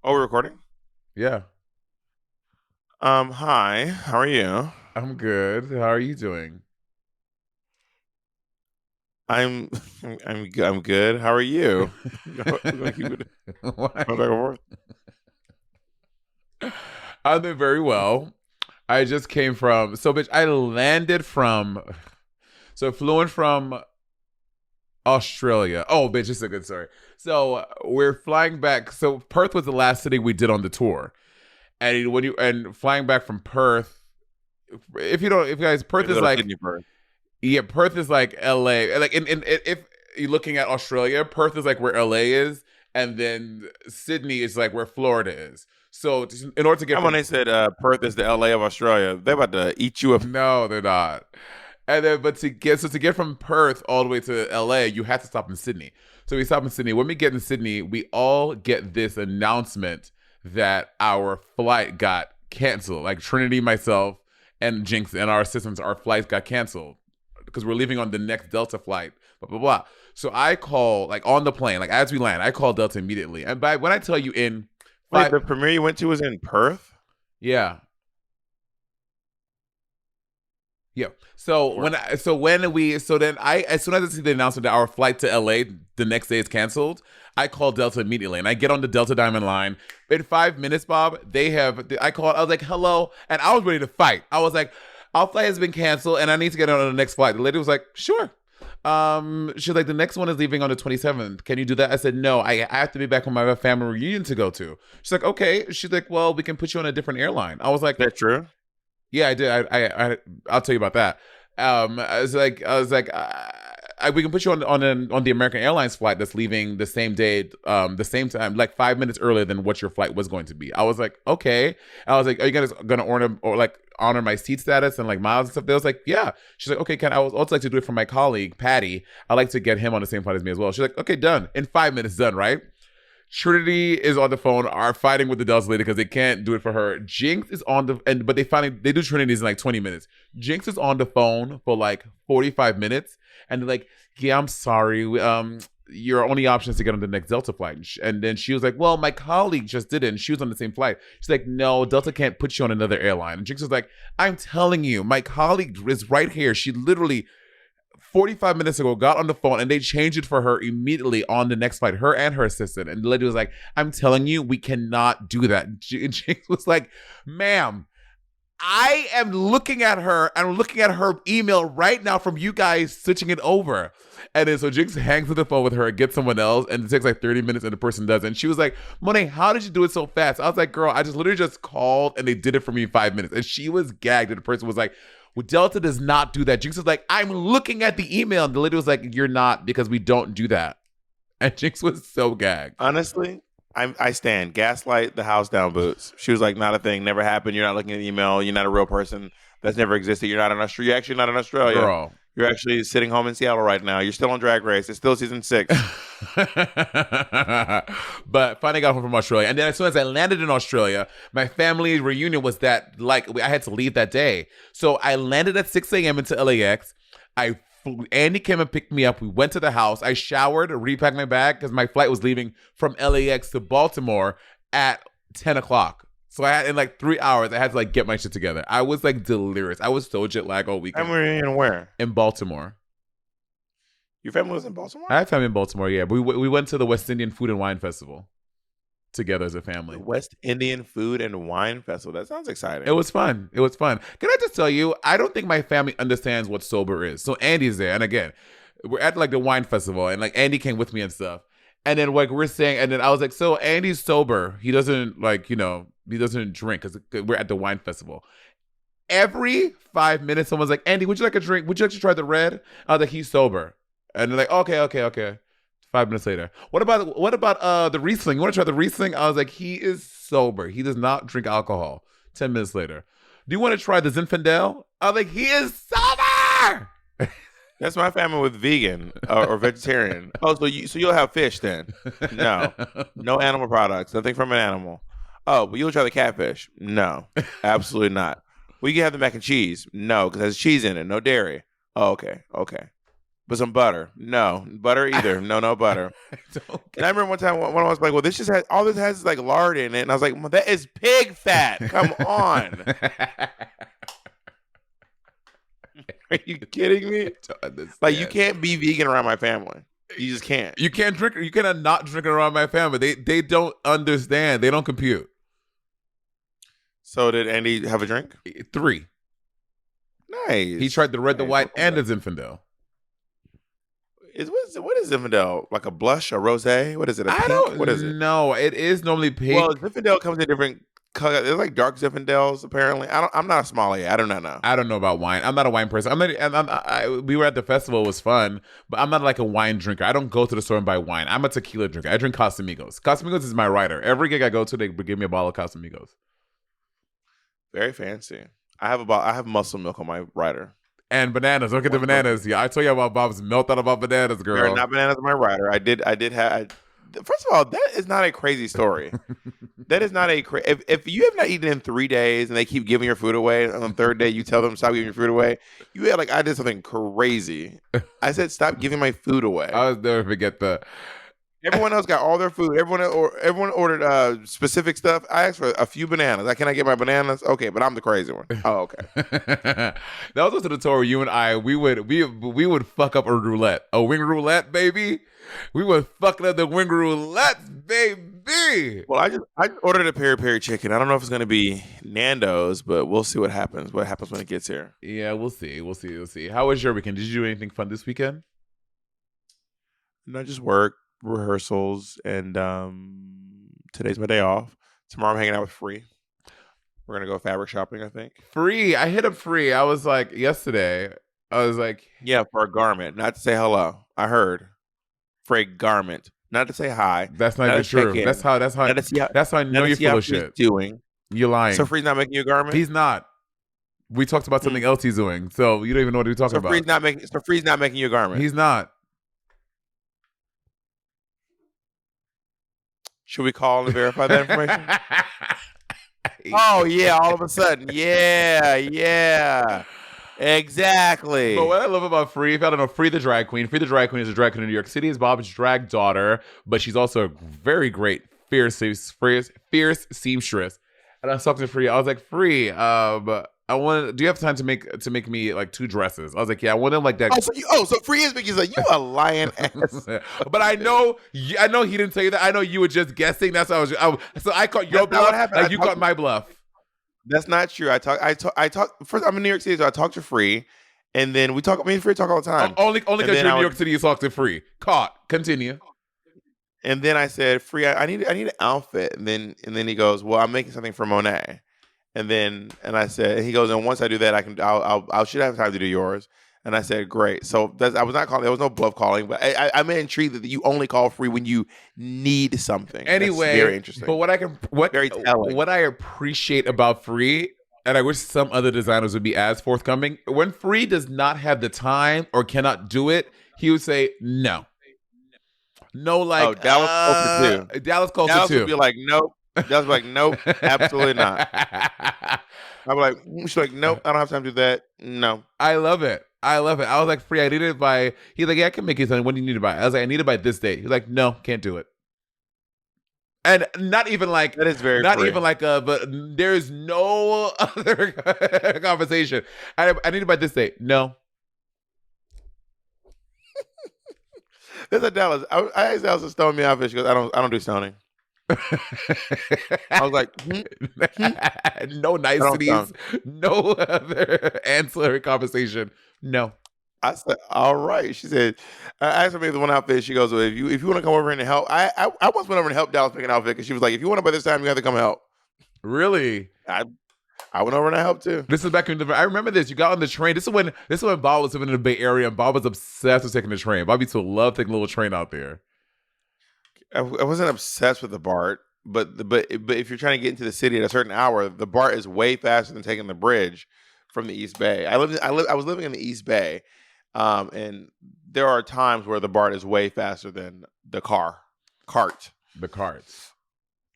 Oh, we're recording? Yeah, Hi. How are you? I'm good. How are you doing? I'm I'm good. How are you? We're gonna keep it Why? going back and forth. I'm doing very well. I just came from bitch. I landed from flew in from Australia. Oh, bitch, it's a good story. So we're flying back. So Perth was the last city we did on the tour, and when you and flying back from Perth, if you don't, if you guys, You Perth have to is go to like Sydney first. yeah, Perth is like LA. Like if you're looking at Australia, Perth is like where LA is, and then Sydney is like where Florida is. So in order to get And when from they said Perth is the LA of Australia, they're about to eat you up. no, they're not. And then but to get from Perth all the way to LA, you have to stop in Sydney. So we stop in Sydney. When we get in Sydney, we all get this announcement that our flight got canceled. Like Trinity, myself, and Jinx and our assistants, our flights got canceled because we're leaving on the next Delta flight, blah, blah, blah. So I call, like on the plane, like as we land, I call Delta immediately. And by when I tell you in Wait, five, the premiere you went to was in Perth? yeah, yeah. So Where? then as soon as I see the announcement that our flight to LA the next day is canceled, I call Delta immediately and I get on the Delta Diamond line. In 5 minutes, Bob, I called, I was like, hello. And I was ready to fight. I was like, our flight has been canceled and I need to get on the next flight. The lady was like, sure. She's like, the next one is leaving on the 27th. Can you do that? I said, no, I have to be back on my family reunion to go to. She's like, okay. She's like, well, we can put you on a different airline. I was like, Is that true? yeah, I did. I'll tell you about that. I was like, we can put you on the American Airlines flight that's leaving the same day, the same time, like 5 minutes earlier than what your flight was going to be. I was like, okay. I was like, are you guys gonna honor my seat status and like miles and stuff? They was like, yeah. She's like, okay, I would also like to do it for my colleague Patty. I like to get him on the same flight as me as well. She's like, okay, done. In 5 minutes, done. Right. Trinity is on the phone, are fighting with the Delta lady because they can't do it for her. Jinx is on but they do Trinity's in like 20 minutes. Jinx is on the phone for like 45 minutes, and they're like, "Yeah, I'm sorry. Your only option is to get on the next Delta flight." And then she was like, "Well, my colleague just did it, and she was on the same flight." She's like, "No, Delta can't put you on another airline." And Jinx was like, "I'm telling you, my colleague is right here. She literally 45 minutes ago got on the phone and they changed it for her immediately on the next flight, her and her assistant." And the lady was like, I'm telling you, we cannot do that. And Jinx was like, ma'am, I am looking at her. I'm looking at her email right now from you guys switching it over. And then so Jinx hangs up the phone with her, gets someone else, and it takes like 30 minutes and the person does it. And she was like, Monet, how did you do it so fast? I was like, girl, I just literally just called and they did it for me in 5 minutes. And she was gagged. And the person was like, well, Delta does not do that. Jinx was like, I'm looking at the email. And the lady was like, you're not, because we don't do that. And Jinx was so gagged. Honestly, I stand. Gaslight the house down boots. She was like, not a thing, never happened. You're not looking at the email. You're not a real person. That's never existed. You're not in Australia. You're actually not in Australia. Girl. You're actually sitting home in Seattle right now. You're still on Drag Race. It's still season 6. But finally got home from Australia. And then as soon as I landed in Australia, my family reunion was that, like, I had to leave that day. So I landed at 6 a.m. into LAX. Andy came and picked me up. We went to the house. I showered, repacked my bag because my flight was leaving from LAX to Baltimore at 10 o'clock. So I had, in like 3 hours, I had to like get my shit together. I was like delirious. I was so jet lagged all weekend. And we're in where? In Baltimore. Your family was in Baltimore? I have family in Baltimore, yeah. But we went to the West Indian Food and Wine Festival together as a family. The West Indian Food and Wine Festival. That sounds exciting. It was fun. It was fun. Can I just tell you, I don't think my family understands what sober is. So Andy's there. And again, we're at like the wine festival and like Andy came with me and stuff. And then like we're saying, and then I was like, so Andy's sober. He doesn't like, he doesn't drink because we're at the wine festival. Every 5 minutes, someone's like, Andy, would you like a drink? Would you like to try the red? I was like, he's sober. And they're like, okay. 5 minutes later. What about the Riesling? You want to try the Riesling? I was like, he is sober. He does not drink alcohol. 10 minutes later. Do you want to try the Zinfandel? I was like, he is sober. That's my family with vegan or vegetarian. Oh, so you'll have fish then? No, no animal products. Nothing from an animal. Oh, but you'll try the catfish? No, absolutely not. Well, you can have the mac and cheese? No, because it has cheese in it. No dairy. Oh, okay. But some butter. No. Butter either. No, no butter. I don't And I remember one time when I was like, well, this just has all this has is like lard in it. And I was like, well, that is pig fat. Come on. Are you kidding me? don't understand. Like, you can't be vegan around my family. You just can't. You can't drink. You cannot not drink it around my family. They don't understand. They don't compute. So did Andy have a drink? 3. Nice. He tried the red, the Nice. white, and the Zinfandel. What is Zinfandel? Like a blush, a rosé? What is it? A pink? I don't What is it? know. It is normally pink. Well, Zinfandel comes in different colors. There's like dark Zinfandels apparently. I'm not a sommelier. I do not know. I don't know about wine. I'm not a wine person. We were at the festival. It was fun, but I'm not like a wine drinker. I don't go to the store and buy wine. I'm a tequila drinker. I drink Casamigos. Casamigos is my rider. Every gig I go to, they give me a bottle of Casamigos. Very fancy. I have muscle milk on my rider. And bananas. Look at the bananas. Yeah, I told you about Bob's meltdown about bananas, girl. There are not bananas on my rider. I did have. First of all, that is not a crazy story. That is not a if you have not eaten in 3 days and they keep giving your food away, and on the third day you tell them stop giving your food away, you had like I did something crazy. I said stop giving my food away. I'll never forget the. Everyone else got all their food. Everyone ordered specific stuff. I asked for a few bananas. Can I get my bananas? Okay, but I'm the crazy one. Oh, okay. That was also the tour where you and I we would fuck up a roulette, a wing roulette, baby. We would fuck up the wing roulette, baby. Well, I ordered a peri peri chicken. I don't know if it's gonna be Nando's, but we'll see what happens. What happens when it gets here? Yeah, we'll see. We'll see. How was your weekend? Did you do anything fun this weekend? No, just work, rehearsals, and today's my day off. Tomorrow I'm hanging out with Free. We're gonna go fabric shopping, I think. Free. I hit up Free. I was like yesterday. I was like, yeah, for a garment, not to say hello. I heard for a garment, not to say hi. That's not even true. That's how I know you're full of shit. Doing. You're lying. So Free's not making you a garment? He's not. We talked about something else he's doing, so you don't even know what we're talking about. Free's not making you a garment. He's not. Should we call and verify that information? Oh yeah, all of a sudden, yeah, exactly. But what I love about Free, if I don't know, Free the drag queen. Free the drag queen is a drag queen in New York City. Is Bob's drag daughter, but she's also a very great fierce seamstress. And I was talking to Free. I was like, Free, do you have time to make me like 2 dresses? I was like, yeah, I want them like that. So Free is because like you a lying ass. But I know he didn't tell you that. I know you were just guessing. That's what so I caught your bluff. Like you caught my bluff. That's not true. I talk. First, I'm in New York City, so I talk to Free, and then we talk. Me and Free talk all the time. Only because you're in New York City, you talk to Free. Caught. Continue. And then I said, Free, I need an outfit, and then he goes, well, I'm making something for Monet. And I said, he goes, and once I do that, I should have time to do yours. And I said, great. So I was not calling. There was no bluff calling, but I'm intrigued that you only call Free when you need something. Anyway, that's very interesting. But very telling. What I appreciate about Free, and I wish some other designers would be as forthcoming. When Free does not have the time or cannot do it, he would say no. No, like Dallas culture too. Dallas culture Dallas too. would be like, nope. Dallas would be like, nope, absolutely not. I'd be like, she's like, nope, I don't have time to do that. No. I love it. I was like, Free, I need it by. He's like, yeah, I can make you something. When do you need it by? I was like, I need it by this date. He's like, no, can't do it. And not even like that is very not free. Even like but there is no other conversation. I need it by this date. No. There's a Dallas. I asked Dallas to stone me outfit. She goes, I don't do stoning. I was like, no niceties, no other ancillary conversation. No. I said, all right. She said, I asked her maybe the one outfit. She goes, well, if you want to come over and help, I once went over and helped Dallas pick an outfit because she was like, if you want it by this time, you have to come help. Really? I went over and I helped too. This is back in I remember this. You got on the train. This is when Bob was living in the Bay Area, and Bob was obsessed with taking the train. Bob used to love taking a little train out there. I wasn't obsessed with the BART, but if you're trying to get into the city at a certain hour, the BART is way faster than taking the bridge from the East Bay. I was living in the East Bay, and there are times where the BART is way faster than the cart, the carts,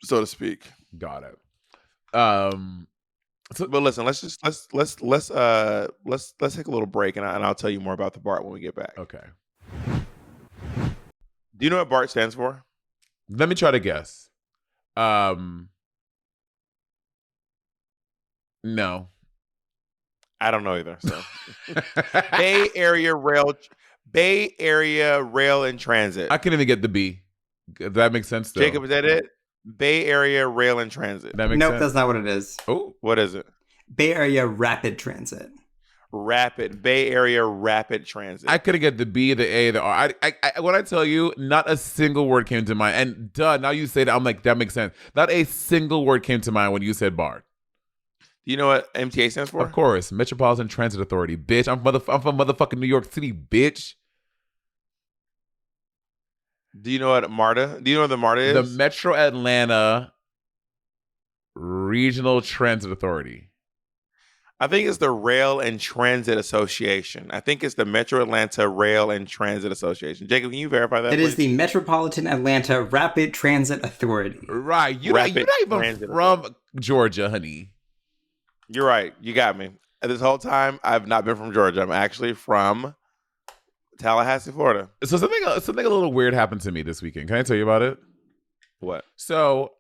so to speak. Got it. So, But listen, let's take a little break, and I'll tell you more about the BART when we get back. okay. Do you know what BART stands for? Let me try to guess. No. I don't know either. So, Bay Area Rail and Transit. I can't even get the B. That makes sense, though. Jacob, is that it? Bay Area Rail and Transit. That makes Nope, sense. that's not what it is. Oh, What is it? Bay Area Rapid Transit. Bay Area Rapid Transit. I couldn't get the B, the A, the R. When I tell you, not a single word came to mind. And now you say that, I'm like, that makes sense. Not a single word came to mind when you said BART. Do you know what MTA stands for? Of course, Metropolitan Transit Authority, bitch. I'm from motherfucking New York City, bitch. Do you know what MARTA? Do you know what the MARTA is? The Metro Atlanta Regional Transit Authority. I think it's the Rail and Transit Association. I think it's the Metro Atlanta Rail and Transit Association. Jacob, can you verify that? It please? is the Metropolitan Atlanta Rapid Transit Authority. Right. You're not even from Georgia, honey. You're right. You got me. This whole time, I've not been from Georgia. I'm actually from Tallahassee, Florida. So something a little weird happened to me this weekend. Can I tell you about it? What? So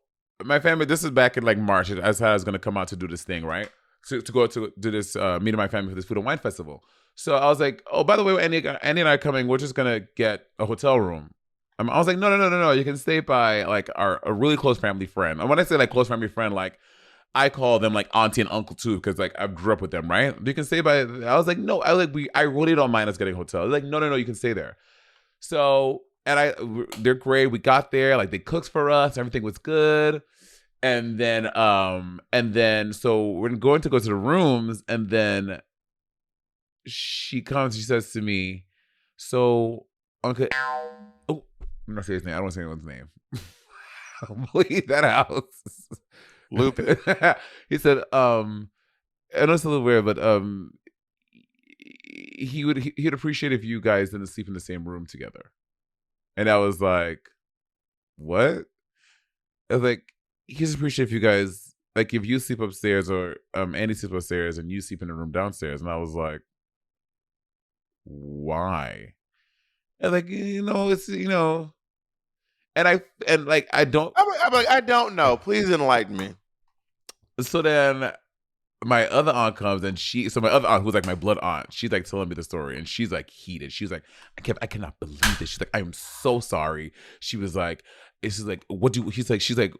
my family, this is back in like March. I said I was going to come out to do this thing, right? To go to do this, meeting my family for this food and wine festival. So I was like, oh, by the way, Andy and I are coming. We're just going to get a hotel room. I was like, no. You can stay by like a really close family friend. And when I say like close family friend, like I call them like auntie and uncle too, because like I grew up with them, right? You can stay by. I was like, no, I really don't mind us getting a hotel. They're like, no, you can stay there. So they're great. We got there, like they cooked for us, everything was good. And then so we're going to go to the rooms, and then she comes, she says to me, so Uncle, oh, I'm not saying his name. I don't want to say anyone's name. I'll leave that house. Loop it. He said, I know it's a little weird, but he'd appreciate if you guys didn't sleep in the same room together. And I was like, what? I was like, he's appreciate if you guys, like, if you sleep upstairs or Andy sleeps upstairs and you sleep in the room downstairs. And I was like, why? And like, it's and I don't. I'm like, I don't know. Please enlighten me. So then my other aunt comes, and my other aunt, who's like my blood aunt, she's like telling me the story, and she's like heated. She's like, I cannot believe this. She's like, I am so sorry. She was like, it's just like, what do you, she's like,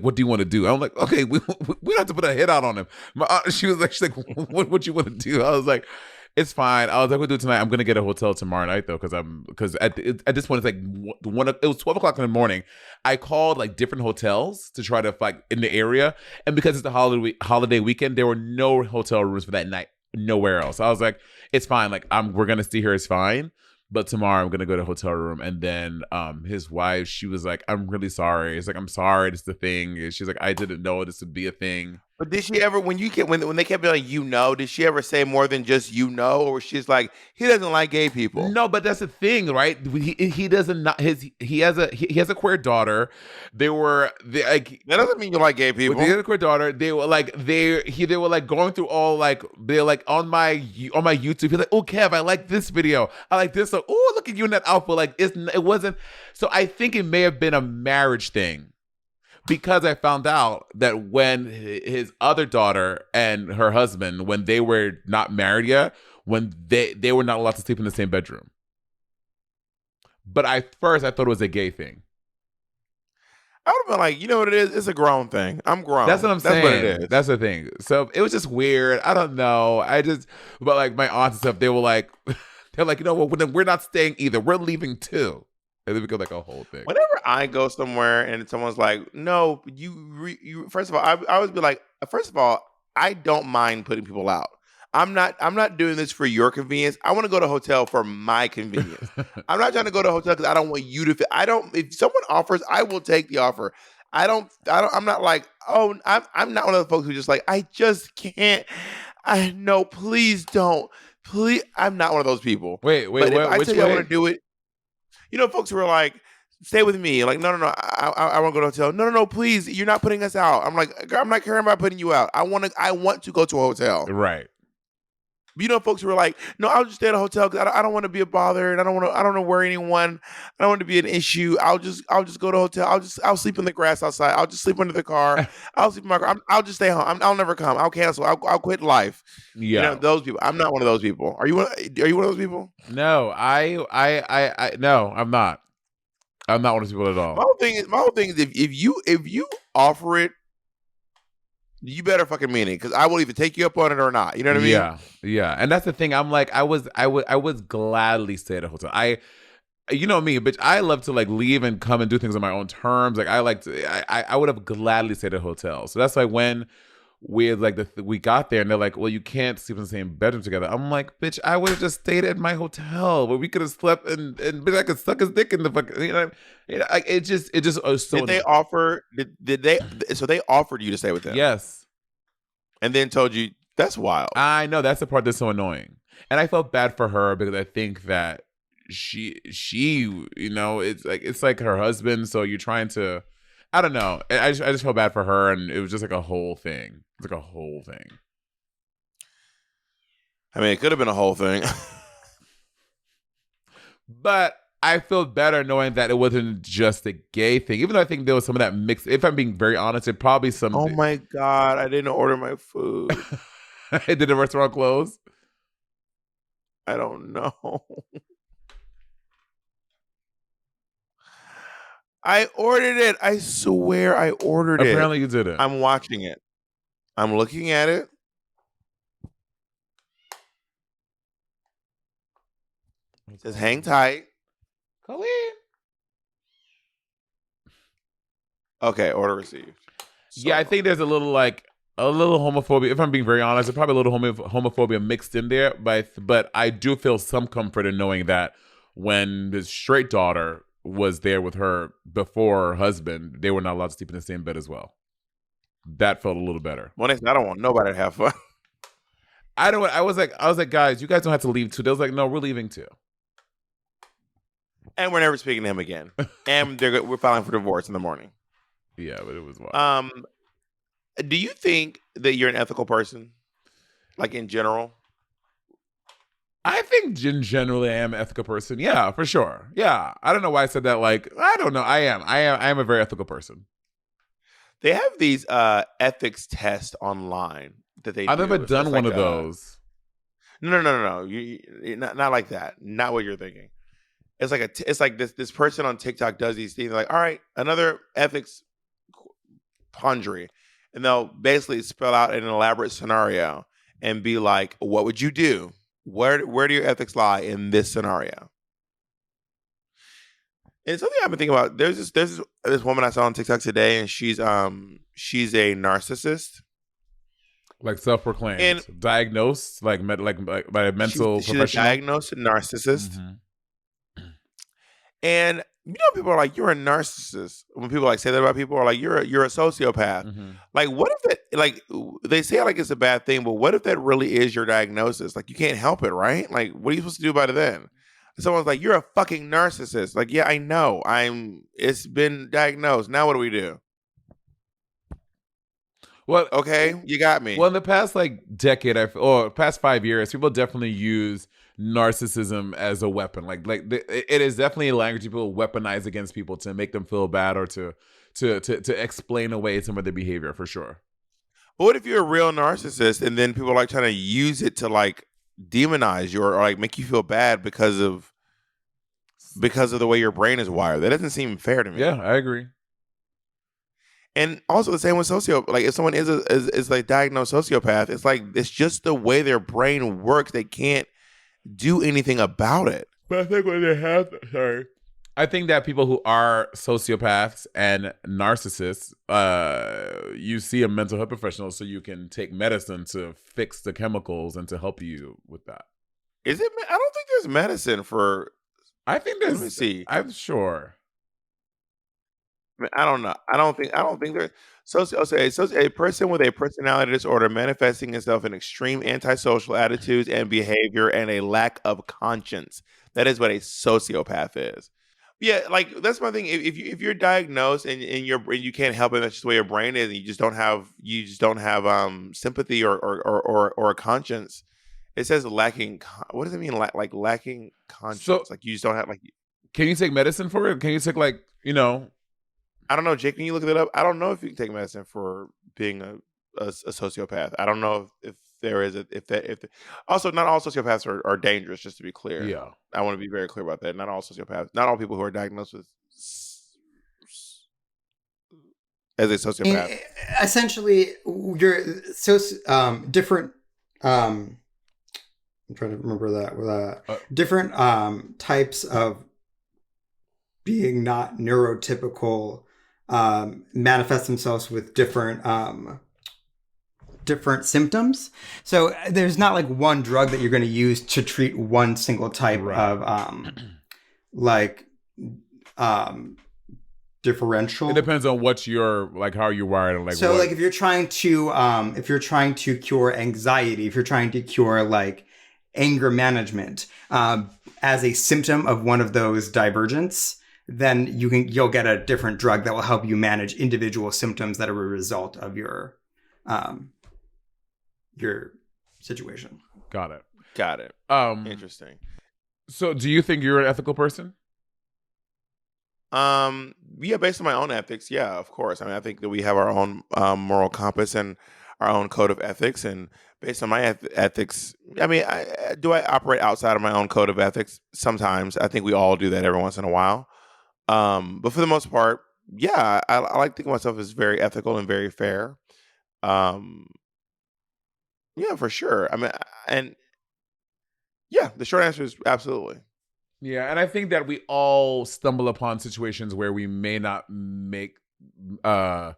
what do you want to do? I'm like, okay, we don't have to put a hit out on him. My aunt, she's like, what you want to do? I was like, it's fine. I was like, we'll do it tonight. I'm gonna get a hotel tomorrow night though, because at this point it's like it was 12 o'clock in the morning. I called like different hotels to try to like in the area, and because it's the holiday weekend, there were no hotel rooms for that night, nowhere else. I was like, it's fine. Like we're gonna stay here. It's fine. But tomorrow I'm gonna go to a hotel room. And then his wife, she was like, I'm really sorry. It's like, I'm sorry, it's the thing. And she's like, I didn't know this would be a thing. But did she ever, when they kept being like, did she ever say more than just or she's like, he doesn't like gay people? No, but that's the thing, right? He doesn't not he has a queer daughter. They like, that doesn't mean you like gay people. With the queer daughter, they were like they were like going through all like they're like on my YouTube. He's like, oh Kev, I like this video. I like this. So oh, look at you in that outfit. Like it wasn't. So I think it may have been a marriage thing. Because I found out that when his other daughter and her husband, when they were not married yet, when they were not allowed to sleep in the same bedroom. But I thought it was a gay thing. I would have been like, you know what it is? It's a grown thing. I'm grown. That's what I'm saying. That's what it is. That's the thing. So it was just weird. I don't know. But like my aunts and stuff, they were like, they're like, you know what? We're not staying either. We're leaving too. And then we go like a whole thing. Whenever I go somewhere and someone's like, no, you first of all, I always be like, first of all, I don't mind putting people out. I'm not doing this for your convenience. I want to go to a hotel for my convenience. I'm not trying to go to a hotel because I don't want you to feel. If someone offers, I will take the offer. I'm not like, oh, I'm not one of the folks who just like, I just can't. No, please don't. Please. I'm not one of those people. Wait, but if I which tell you way? I want to do it. You know, folks who are like, stay with me. Like, no, no, no. I want to go to a hotel. No, no, no. Please, you're not putting us out. I'm like, girl, I'm not caring about putting you out. I want to go to a hotel. Right. You know, folks who are like, no, I'll just stay at a hotel because I don't want to be a bother, and I don't want to worry anyone. I don't want to be an issue. I'll just go to a hotel. I'll sleep in the grass outside. I'll just sleep under the car. I'll sleep in my car. I'll just stay home. I'll never come. I'll cancel. I'll quit life. You know, Yeah. those people. I'm not one of those people. Are you one of those people? No, no, I'm not. I'm not one of those people at all. My whole thing is if you offer it, you better fucking mean it, because I will either take you up on it or not. You know what I mean? Yeah, yeah, and that's the thing. I'm like, I would gladly stay at a hotel. You know me, bitch. I love to like leave and come and do things on my own terms. Like I would have gladly stayed at a hotel. So that's why when we got there and they're like, well, you can't sleep in the same bedroom together. I'm like, bitch, I would have just stayed at my hotel where we could have slept and bitch, I could suck his dick in the fucking, like it just was so. Did they offer? Did they? So they offered you to stay with them? Yes. And then told you that's wild. I know, that's the part that's so annoying, and I felt bad for her because I think that she it's like her husband, so you're trying to, I don't know. I just felt bad for her, and it was just like a whole thing. It's like a whole thing. I mean, it could have been a whole thing. But I feel better knowing that it wasn't just a gay thing. Even though I think there was some of that mixed. If I'm being very honest, it probably some. Oh my God, I didn't order my food. Did the restaurant close? I don't know. I ordered it. I swear I ordered it. Apparently you didn't. I'm watching it. I'm looking at it. It says hang tight. Colleen. Okay, order received. So, Yeah, I think there's a little homophobia. If I'm being very honest, there's probably a little homophobia mixed in there. But I do feel some comfort in knowing that when the straight daughter was there with her before her husband, they were not allowed to sleep in the same bed as well. That felt a little better. Monet said, I don't want nobody to have fun. I was like, guys, you guys don't have to leave too. They was like, no, we're leaving too. And we're never speaking to him again. And we're filing for divorce in the morning. Yeah, but it was wild. Do you think that you're an ethical person? Like in general? I think generally I am an ethical person. Yeah, for sure. Yeah. I don't know why I said that. Like, I don't know. I am a very ethical person. They have these ethics tests online that they I've do. never done one like of those. No. You not like that. Not what you're thinking. It's like this person on TikTok does these things. Like, all right, another ethics quandary, and they'll basically spell out an elaborate scenario and be like, "What would you do? Where do your ethics lie in this scenario?" And something I've been thinking about. There's this woman I saw on TikTok today, and she's a narcissist. Like self-proclaimed, And diagnosed, like by a mental she's a professional. diagnosed narcissist. Mm-hmm. And you know, people are like, "You're a narcissist." When people like say that about people, are like, "You're a sociopath." Mm-hmm. Like, what if that? Like, they say it like it's a bad thing, but what if that really is your diagnosis? Like, you can't help it, right? Like, what are you supposed to do about it then? Someone's like, "You're a fucking narcissist." Like, yeah, I know. It's been diagnosed. Now what do we do? Well, Okay, you got me. Well, in the past decade, or past 5 years, people definitely use narcissism as a weapon. It is definitely a language people weaponize against people to make them feel bad or to explain away some of their behavior, for sure. But what if you're a real narcissist and then people are like trying to use it to like demonize you or like make you feel bad because of the way your brain is wired? That doesn't seem fair to me. Yeah, I agree. And also the same with like if someone is like diagnosed sociopath, it's like it's just the way their brain works. They can't do anything about it. But I think when they have, I think that people who are sociopaths and narcissists, you see a mental health professional so you can take medicine to fix the chemicals and to help you with that. Is it? I don't think there's medicine for. I think there's. Let me see. I'm sure. I mean, I don't know. I don't think there's a person with a personality disorder manifesting itself in extreme antisocial attitudes and behavior and a lack of conscience. That is what a sociopath is. Yeah, like that's my thing. If you're diagnosed and you can't help it, that's just the way your brain is, and you just don't have sympathy or a conscience. It says lacking. What does it mean? Like lacking So conscience. Like you just don't have like. can you take medicine for it? Can you take like I don't know, Jake. Can you look that up? I don't know if you can take medicine for being a sociopath. I don't know if there is also not all sociopaths are dangerous. Just to be clear, yeah. I want to be very clear about that. Not all sociopaths, not all people who are diagnosed with as a sociopath. Essentially, you're so different. I'm trying to remember that. Different types of being not neurotypical manifest themselves with different symptoms. So there's not like one drug that you're going to use to treat one single type of differential. It depends on what you're like, how you're wired, and like. So like if you're trying to cure anxiety, if you're trying to cure like anger management as a symptom of one of those divergents, then you'll get a different drug that will help you manage individual symptoms that are a result of your situation. Got it. Interesting. So do you think you're an ethical person? Yeah, based on my own ethics, yeah, of course. I mean, I think that we have our own moral compass and our own code of ethics, and based on my ethics, I mean, I operate outside of my own code of ethics? Sometimes. I think we all do that every once in a while. But for the most part, yeah, I like to think of myself as very ethical and very fair. Um, yeah, for sure. I mean, and yeah, the short answer is absolutely. Yeah, and I think that we all stumble upon situations where we may not make where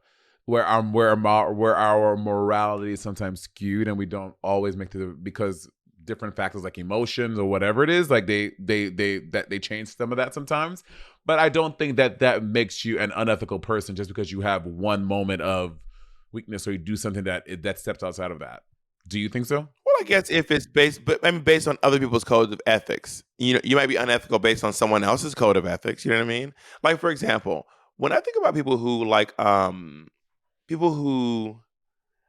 our morality is sometimes skewed, and we don't always make because different factors like emotions or whatever it is, like they change some of that sometimes. But I don't think that makes you an unethical person just because you have one moment of weakness or you do something that steps outside of that. Do you think so? Well, I guess if it's based on other people's codes of ethics, you might be unethical based on someone else's code of ethics. You know what I mean? Like, for example, when I think about people who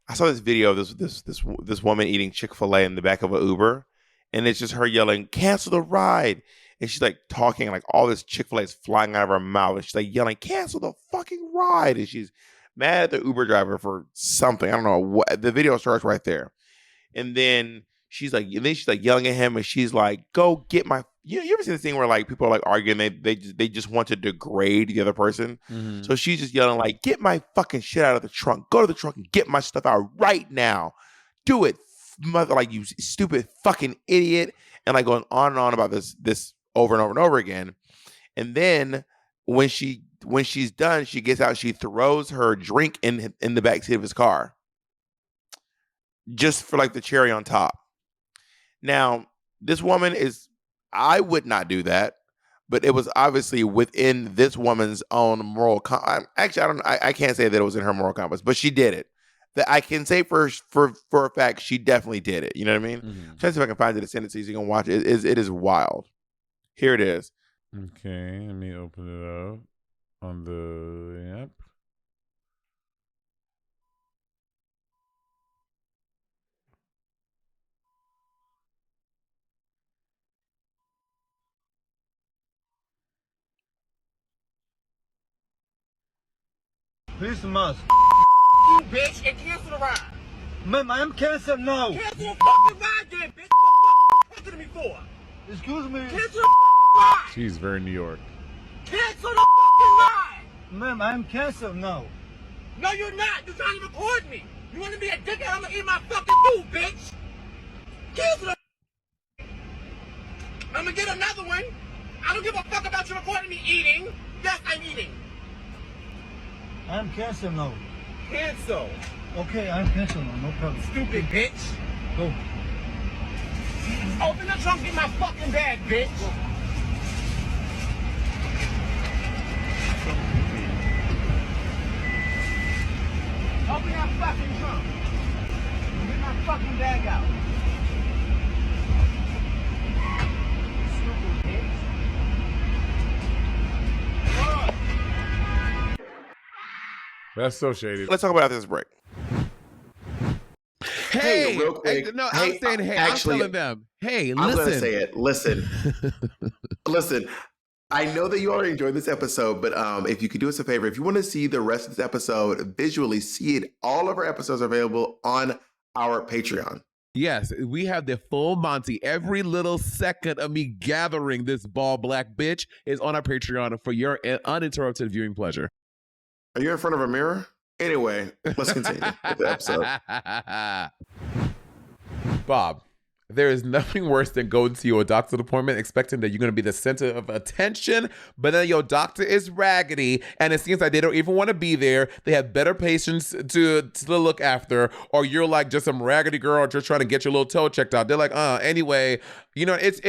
I saw this video of this woman eating Chick-fil-A in the back of an Uber, and it's just her yelling, "Cancel the ride!" And she's like talking, like all this Chick-fil-A is flying out of her mouth, and she's like yelling, "Cancel the fucking ride!" And she's mad at the Uber driver for something. I don't know what. The video starts right there. And then she's like yelling at him, and she's like, "Go get my." You ever seen this thing where like people are like arguing, they just want to degrade the other person. Mm-hmm. So she's just yelling like, "Get my fucking shit out of the trunk! Go to the trunk and get my stuff out right now! Do it, mother! Like you stupid fucking idiot!" And like going on and on about this over and over and over again. And then when she's done, she gets out, she throws her drink in the backseat of his car, just for like the cherry on top. Now, this woman I would not do that, but it was obviously within this woman's own moral actually, I can't say that it was in her moral compass, but she did it. That I can say for a fact, she definitely did it. You know what I mean? Mm-hmm. Try to see if I can find it, send it to you so you can watch it. It is wild. Here it is. Okay, let me open it up on the app. Please must. You bitch and cancel the ride. Ma'am, I am canceled now. Cancel the fucking ride then, bitch. What the fuck are you talking to me for? Excuse me. Cancel the fucking ride. She's very New York. Cancel the fucking ride. Ma'am, I am canceled now. No, you're not. You're trying to record me. You want to be a dickhead? I'm gonna eat my fucking food, bitch. Cancel the. I'm gonna get another one. I don't give a fuck about you recording me eating. Yes, I'm eating. I am canceled now. Cancel. Okay, I am canceled now. No problem. Stupid bitch. Go. Open the trunk, get my fucking bag, bitch. Open that fucking trunk. Get my fucking bag out. Stupid bitch. That's so shady. Let's talk about after this break. Hey, real quick. I'm saying, actually, I'm telling them, hey, I'm listen. going to say it. Listen. Listen. I know that you already enjoyed this episode, but if you could do us a favor, if you want to see the rest of this episode visually, see it. All of our episodes are available on our Patreon. Yes, we have the full Monty. Every little second of me gathering this ball black bitch is on our Patreon for your uninterrupted viewing pleasure. Are you in front of a mirror? Anyway, let's continue with the episode. Bob, there is nothing worse than going to your doctor's appointment expecting that you're going to be the center of attention, but then your doctor is raggedy, and it seems like they don't even want to be there. They have better patients to look after, or you're like just some raggedy girl just trying to get your little toe checked out. They're like, anyway, you know, it's.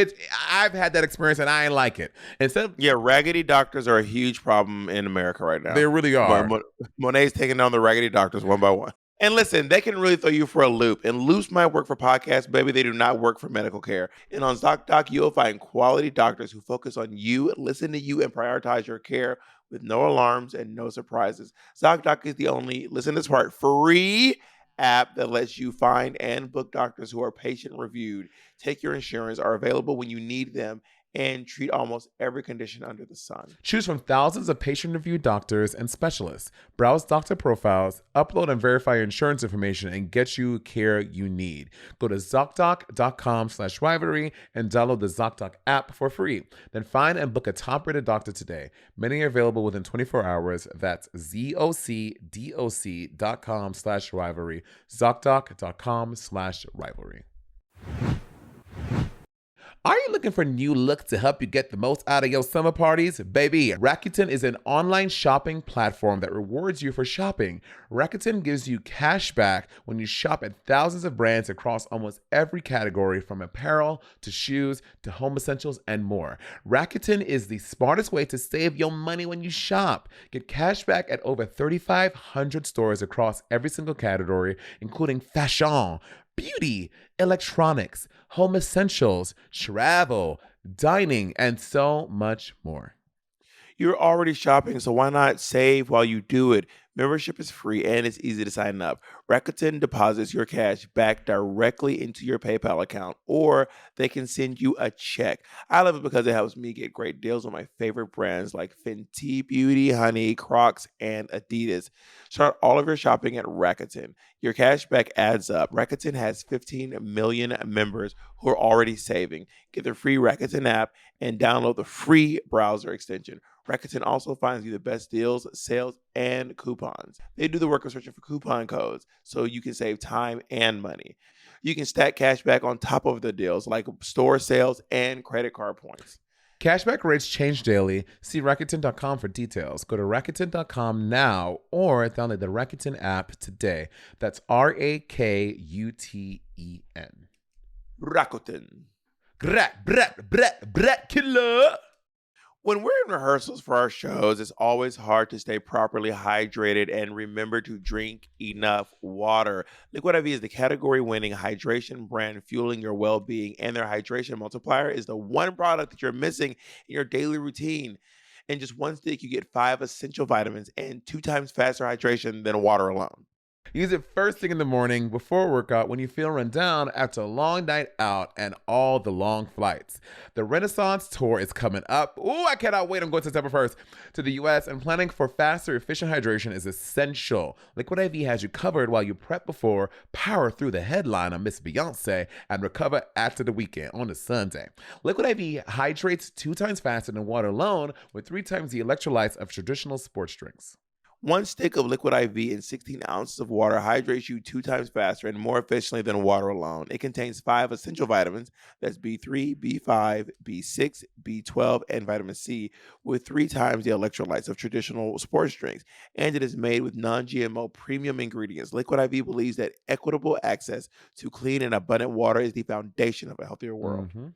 I've had that experience, and I ain't like it. Yeah, raggedy doctors are a huge problem in America right now. They really are. Monet's taking down the raggedy doctors one by one. And listen, they can really throw you for a loop. And loops might work for podcasts, baby. They do not work for medical care. And on ZocDoc, you'll find quality doctors who focus on you, listen to you, and prioritize your care with no alarms and no surprises. ZocDoc is the only, listen to this part, free app that lets you find and book doctors who are patient reviewed, take your insurance, are available when you need them, and treat almost every condition under the sun. Choose from thousands of patient-reviewed doctors and specialists. Browse doctor profiles, upload and verify your insurance information, and get you care you need. Go to ZocDoc.com/rivalry and download the ZocDoc app for free. Then find and book a top-rated doctor today. Many are available within 24 hours. That's ZocDoc.com/rivalry. ZocDoc.com/rivalry. Are you looking for new looks to help you get the most out of your summer parties? Baby, Rakuten is an online shopping platform that rewards you for shopping. Rakuten gives you cash back when you shop at thousands of brands across almost every category, from apparel to shoes to home essentials and more. Rakuten is the smartest way to save your money when you shop. Get cash back at over 3,500 stores across every single category, including fashion, beauty, electronics, home essentials, travel, dining, and so much more. You're already shopping, so why not save while you do it? Membership is free and it's easy to sign up. Rakuten deposits your cash back directly into your PayPal account, or they can send you a check. I love it because it helps me get great deals on my favorite brands like Fenty Beauty, Honey, Crocs, and Adidas. Start all of your shopping at Rakuten. Your cash back adds up. Rakuten has 15 million members who are already saving. Get the free Rakuten app and download the free browser extension. Rakuten also finds you the best deals, sales, and coupons. They do the work of searching for coupon codes so you can save time and money. You can stack cash back on top of the deals like store sales and credit card points. Cashback rates change daily. See Rakuten.com for details. Go to Rakuten.com now or download the Rakuten app today. That's Rakuten. Rakuten. Killer. When we're in rehearsals for our shows, it's always hard to stay properly hydrated and remember to drink enough water. Liquid IV is the category-winning hydration brand fueling your well-being, and their hydration multiplier is the one product that you're missing in your daily routine. In just one stick, you get 5 essential vitamins and 2 times faster hydration than water alone. Use it first thing in the morning, before a workout, when you feel run down after a long night out and all the long flights. The Renaissance Tour is coming up. Ooh, I cannot wait. I'm going September 1st to the U.S., and planning for faster, efficient hydration is essential. Liquid IV has you covered while you prep before, power through the headline on Miss Beyonce, and recover after the weekend on a Sunday. Liquid IV hydrates 2 times faster than water alone, with 3 times the electrolytes of traditional sports drinks. 1 stick of Liquid IV in 16 ounces of water hydrates you 2 times faster and more efficiently than water alone. It contains 5 essential vitamins, that's B3, B5, B6, B12, and vitamin C, with 3 times the electrolytes of traditional sports drinks. And it is made with non-GMO premium ingredients. Liquid IV believes that equitable access to clean and abundant water is the foundation of a healthier world. Mm-hmm.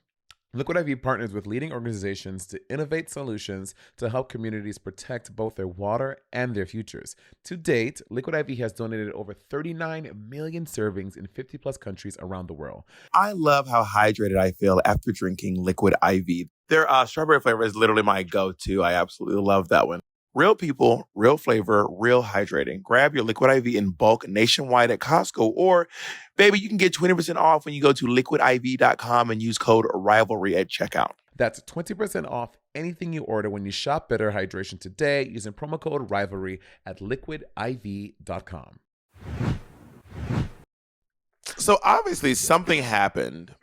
Liquid IV partners with leading organizations to innovate solutions to help communities protect both their water and their futures. To date, Liquid IV has donated over 39 million servings in 50 plus countries around the world. I love how hydrated I feel after drinking Liquid IV. Their strawberry flavor is literally my go-to. I absolutely love that one. Real people, real flavor, real hydrating. Grab your Liquid IV in bulk nationwide at Costco, or baby, you can get 20% off when you go to liquidiv.com and use code RIVALRY at checkout. That's 20% off anything you order when you shop Better Hydration today using promo code RIVALRY at liquidiv.com. So obviously something happened.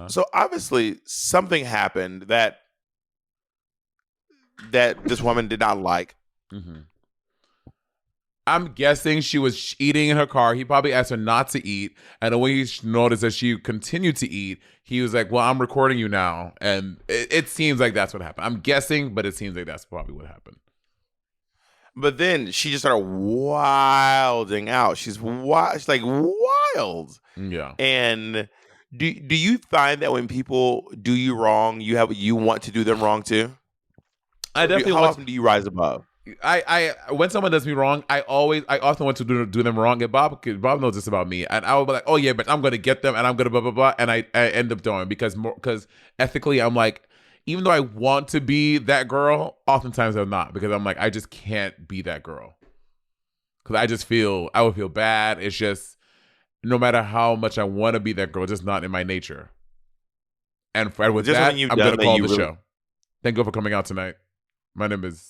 So obviously something happened that this woman did not like. Mm-hmm. I'm guessing she was eating in her car. He probably asked her not to eat. And when he noticed that she continued to eat, he was like, well, I'm recording you now. And it seems like that's what happened. I'm guessing, but it seems like that's probably what happened. But then she just started wilding out. She's like wild. Yeah. And do you find that when people do you wrong, you want to do them wrong too? I definitely. How often do you rise above? I when someone does me wrong, I often want to do them wrong. And Bob knows this about me, and I will be like, oh yeah, but I'm gonna get them, and I'm gonna blah blah blah, and I end up doing it because ethically, I'm like, even though I want to be that girl, oftentimes I'm not, because I'm like, I just can't be that girl, because I would feel bad. It's just, no matter how much I want to be that girl, it's just not in my nature. And with that, I'm gonna call the show. Thank you for coming out tonight. My name is.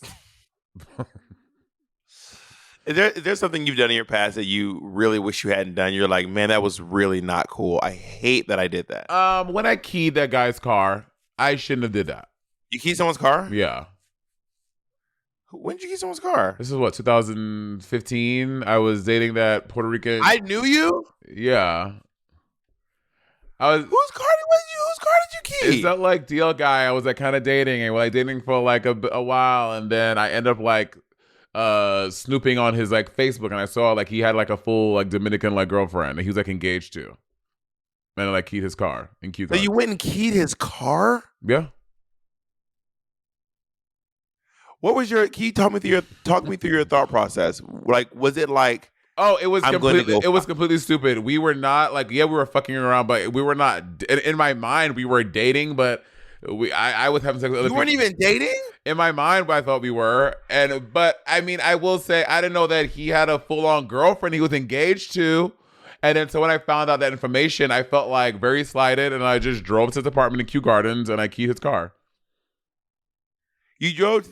Is there something you've done in your past that you really wish you hadn't done? You're like, man, that was really not cool. I hate that I did that. When I keyed that guy's car, I shouldn't have did that. You keyed someone's car? Yeah. When did you key someone's car? This is what, 2015? I was dating that Puerto Rican. I knew you? Yeah. Whose car did you key? It's that like DL guy I was like kind of dating, and we're like dating for like a while, and then I end up like snooping on his like Facebook, and I saw like he had like a full like Dominican like girlfriend, and he was like engaged to, and I like keyed his car and keyed. So you went and keyed his car? Yeah. What was your? Can you talk me through your thought process? Like, was it like? Oh, it was completely stupid. We were not like, we were fucking around, but we were not. In my mind, we were dating, but I was having sex with other people. You weren't even dating? In my mind, I thought we were, but I mean, I will say, I didn't know that he had a full on girlfriend he was engaged to, and then so when I found out that information, I felt like very slighted, and I just drove to his apartment in Kew Gardens, and I keyed his car. You drove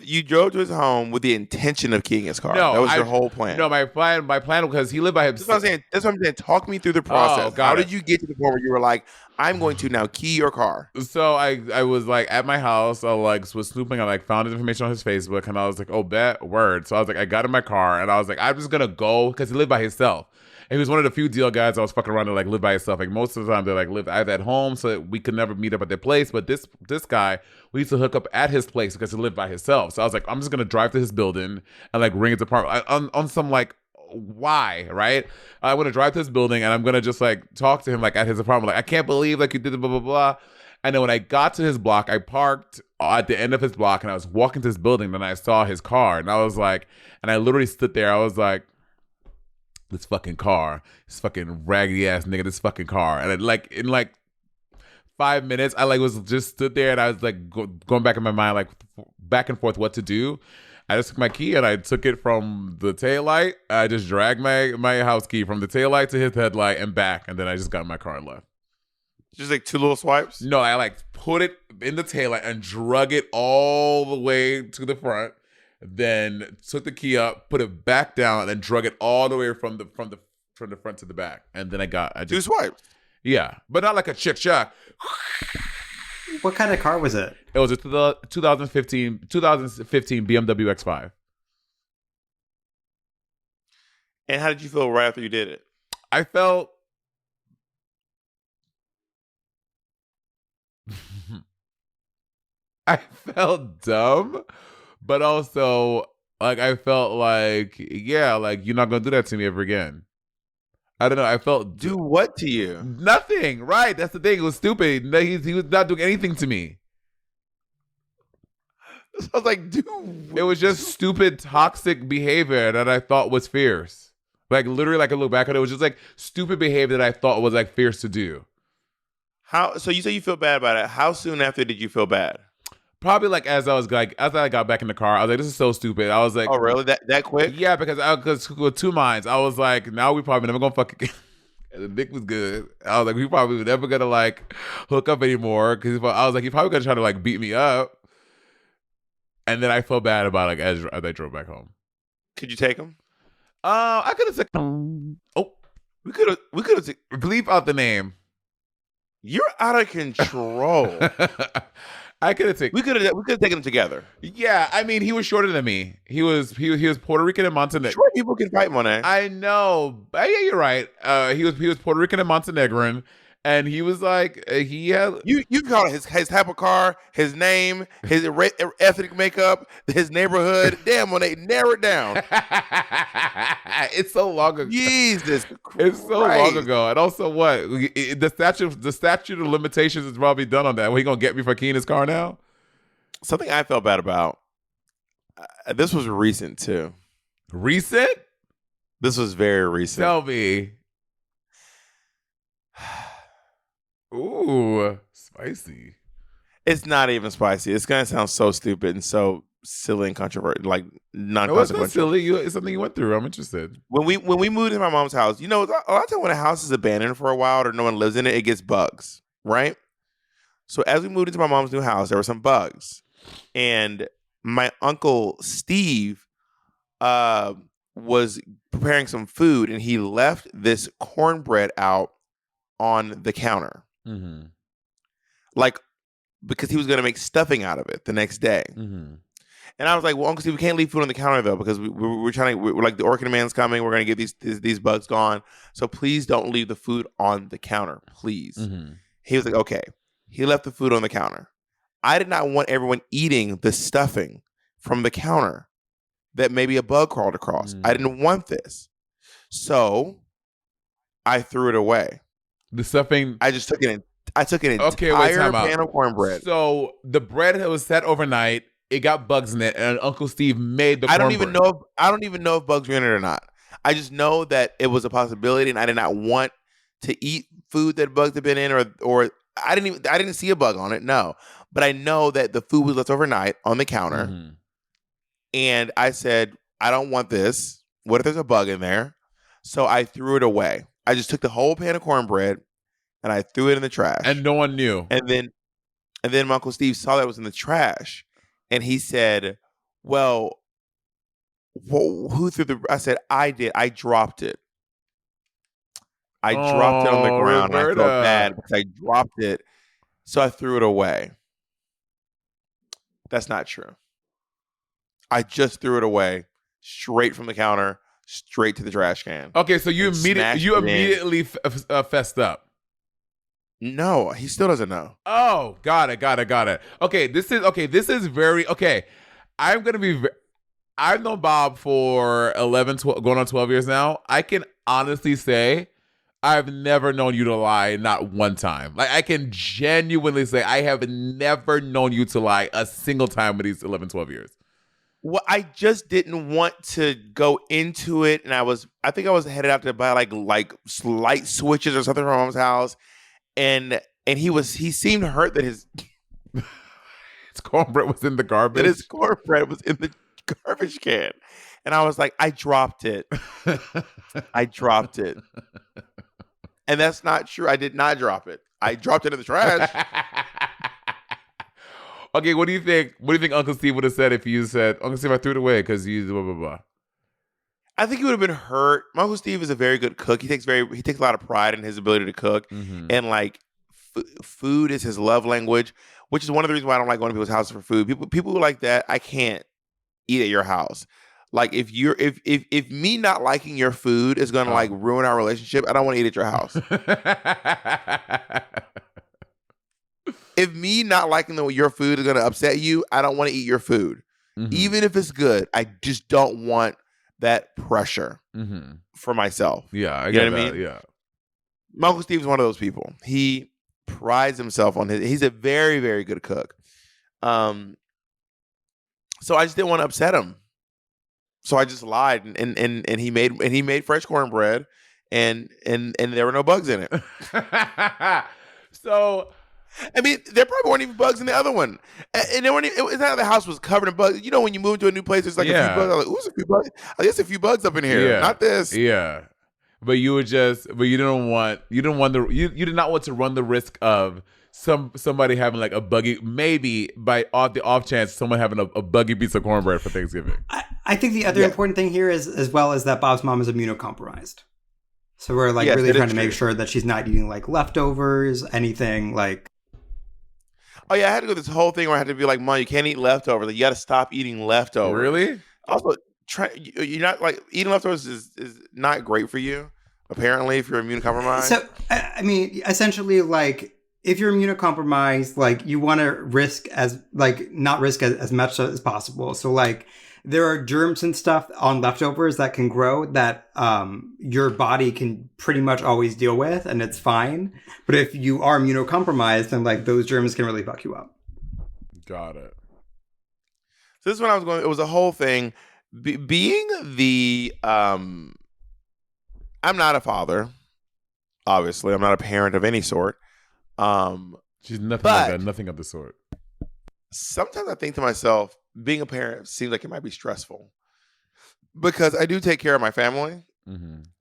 to his home with the intention of keying his car. No, that was your whole plan. No, my plan because he lived by himself. That's what I'm saying. Talk me through the process. How did you get to the point where you were like, I'm going to now key your car? So I was like at my house. I like was snooping. I like found his information on his Facebook, and I was like, oh, bet word. So I was like, I got in my car, and I was like, I'm just gonna go, because he lived by himself. And he was one of the few deal guys I was fucking around to like live by himself. Like most of the time they like lived either at home, so we could never meet up at their place. But this guy, we used to hook up at his place because he lived by himself. So I was like, I'm just gonna drive to his building and like ring his apartment on some like, why, right? I want to drive to his building and I'm gonna just like talk to him like at his apartment. Like, I can't believe like you did the blah blah blah. And then when I got to his block, I parked at the end of his block and I was walking to his building. Then I saw his car and I was like, and I literally stood there. I was like, this fucking car, this fucking raggedy ass nigga, this fucking car. And in like 5 minutes, I like was just stood there and I was like going back in my mind, like back and forth what to do. I just took my key and I took it from the taillight. I just dragged my house key from the taillight to his headlight and back. And then I just got in my car and left. Just like 2 little swipes? No, I like put it in the taillight and drug it all the way to the front. Then took the key up, put it back down, and drug it all the way from the front to the back. And then I just 2 swipes. Yeah, but not like a chick shock. What kind of car was it? It was a 2015 BMW X5. And how did you feel right after you did it? I felt dumb, but also like I felt like, yeah, like you're not gonna do that to me ever again. I don't know. I felt do what to you? Nothing. Right. That's the thing. It was stupid. He was not doing anything to me. So I was like, dude. It was just stupid, toxic behavior that I thought was fierce. Like literally, like I look back at it was just like stupid behavior that I thought was like fierce to do. So you say you feel bad about it. How soon after did you feel bad? Probably like as I got back in the car, I was like, this is so stupid. I was like, Oh, really? That quick? yeah, because with two minds, I was like, now we probably never gonna fuck again. And the dick was good. I was like, we probably never gonna like hook up anymore because I was like, he probably gonna try to like beat me up. And then I felt bad about like as I drove back home. Could you take him? I could have said, oh, We could have. bleep out the name. You're out of control. I could have taken. we could have taken them together. Yeah, I mean, he was shorter than me. He was Puerto Rican and Montenegrin. Short people can fight, Monet. I know. Yeah, you're right. He was Puerto Rican and Montenegrin, and he was like he had. You call it his type of car, his name, his ethnic makeup, his neighborhood. Damn, Monet, narrow it down. It's so long ago. Jesus Christ. It's so long ago. And also, what the statute of limitations is probably done on that. What, he gonna get me for keying his car now? Something I felt bad about. This was recent too. Recent? This was very recent. Tell me. Ooh, spicy. It's not even spicy. It's gonna sound so stupid and so silly and controversial, like No, it's non-consequential. not silly. It's something you went through. I'm interested. When we moved to my mom's house, a lot of time when a house is abandoned for a while or no one lives in it, it gets bugs, right? So as we moved into my mom's new house, there were some bugs, and my uncle Steve was preparing some food, and he left this cornbread out on the counter, Mm-hmm. like because he was going to make stuffing out of it the next day. Mm-hmm. And I was like, well, Uncle Steve, we can't leave food on the counter, though, because we're trying to, we're like, the Orchid Man's coming. We're going to get these bugs gone. So please don't leave the food on the counter, please. Mm-hmm. He was like, okay. He left the food on the counter. I did not want everyone eating the stuffing from the counter that maybe a bug crawled across. I didn't want this. So I threw it away. The stuffing. I just took it in. I took an Okay, wait, entire time out. pan of cornbread. So the bread that was set overnight, it got bugs in it, and Uncle Steve made the. I don't even know if bugs were in it or not. I just know that it was a possibility, and I did not want to eat food that bugs had been in, or I didn't see a bug on it. No, but I know that the food was left overnight on the counter, Mm-hmm. and I said, I don't want this. What if there's a bug in there? So I threw it away. I just took the whole pan of cornbread and I threw it in the trash. And no one knew. And then my Uncle Steve saw that it was in the trash, and he said, "Well, who threw the?" I said, "I did. I dropped it. I dropped it on the ground. And I felt Roberta. bad because I dropped it, so I threw it away." That's not true. I just threw it away, straight from the counter, straight to the trash can. Okay, so you And smashed it in. immediately fessed up. No, he still doesn't know. Oh, got it. Okay, this is very okay. I'm gonna be. I've known Bob for 11, 12, going on 12 years now. I can honestly say I've never known you to lie, not one time. Like, I can genuinely say I have never known you to lie a single time in these 11, 12 years. Well, I just didn't want to go into it, and I think I was headed out to buy like light switches or something from my mom's house, and he seemed hurt that his cornbread was in the garbage. his cornbread was in the garbage can, and I was like, I dropped it, and that's not true. I did not drop it. I dropped it in the trash. Okay, what do you think? What do you think Uncle Steve would have said if you said, Uncle Steve, I threw it away because you blah blah blah? I think he would have been hurt. My Uncle Steve is a very good cook. He takes a lot of pride in his ability to cook, and like food is his love language, which is one of the reasons why I don't like going to people's houses for food. People who like that, I can't eat at your house. Like if me not liking your food is gonna like ruin our relationship, I don't want to eat at your house. If me not liking your food is gonna upset you, I don't want to eat your food, even if it's good. I just don't want that pressure for myself. Yeah, I You get know what I that. mean? Yeah. My Uncle Steve's one of those people. He prides himself on he's a very, very good cook. So I just didn't want to upset him. So I just lied and he made fresh cornbread and there were no bugs in it. So I mean, there probably weren't even bugs in the other one, and there weren't. It's not like the house was covered in bugs. You know, when you move to a new place, there's like a few Yeah. bugs. I'm like, ooh, there's a few bugs. I guess a few bugs up in here. Yeah. Not this. Yeah. But you did not want to run the risk of somebody having like a buggy, maybe by the off chance someone having a buggy piece of cornbread for Thanksgiving. I think the other important thing here is, as well, is that Bob's mom is immunocompromised. So we're like Yes, really that is trying to make true. sure that she's not eating like leftovers, anything like. Oh yeah, I had to go this whole thing where I had to be like, Mom, you can't eat leftovers. Like, you got to stop eating leftovers. Really? Also, you're not like eating leftovers is not great for you. Apparently, if you're immunocompromised. So I mean, essentially, like if you're immunocompromised, like you want to not risk as much as possible. So like there are germs and stuff on leftovers that can grow that your body can pretty much always deal with, and it's fine. But if you are immunocompromised, then like those germs can really fuck you up. Got it. So this is when I was going. It was a whole thing. Being the I'm not a father. Obviously, I'm not a parent of any sort. She's nothing like that, nothing of the sort. Sometimes I think to myself, being a parent seems like it might be stressful because I do take care of my family,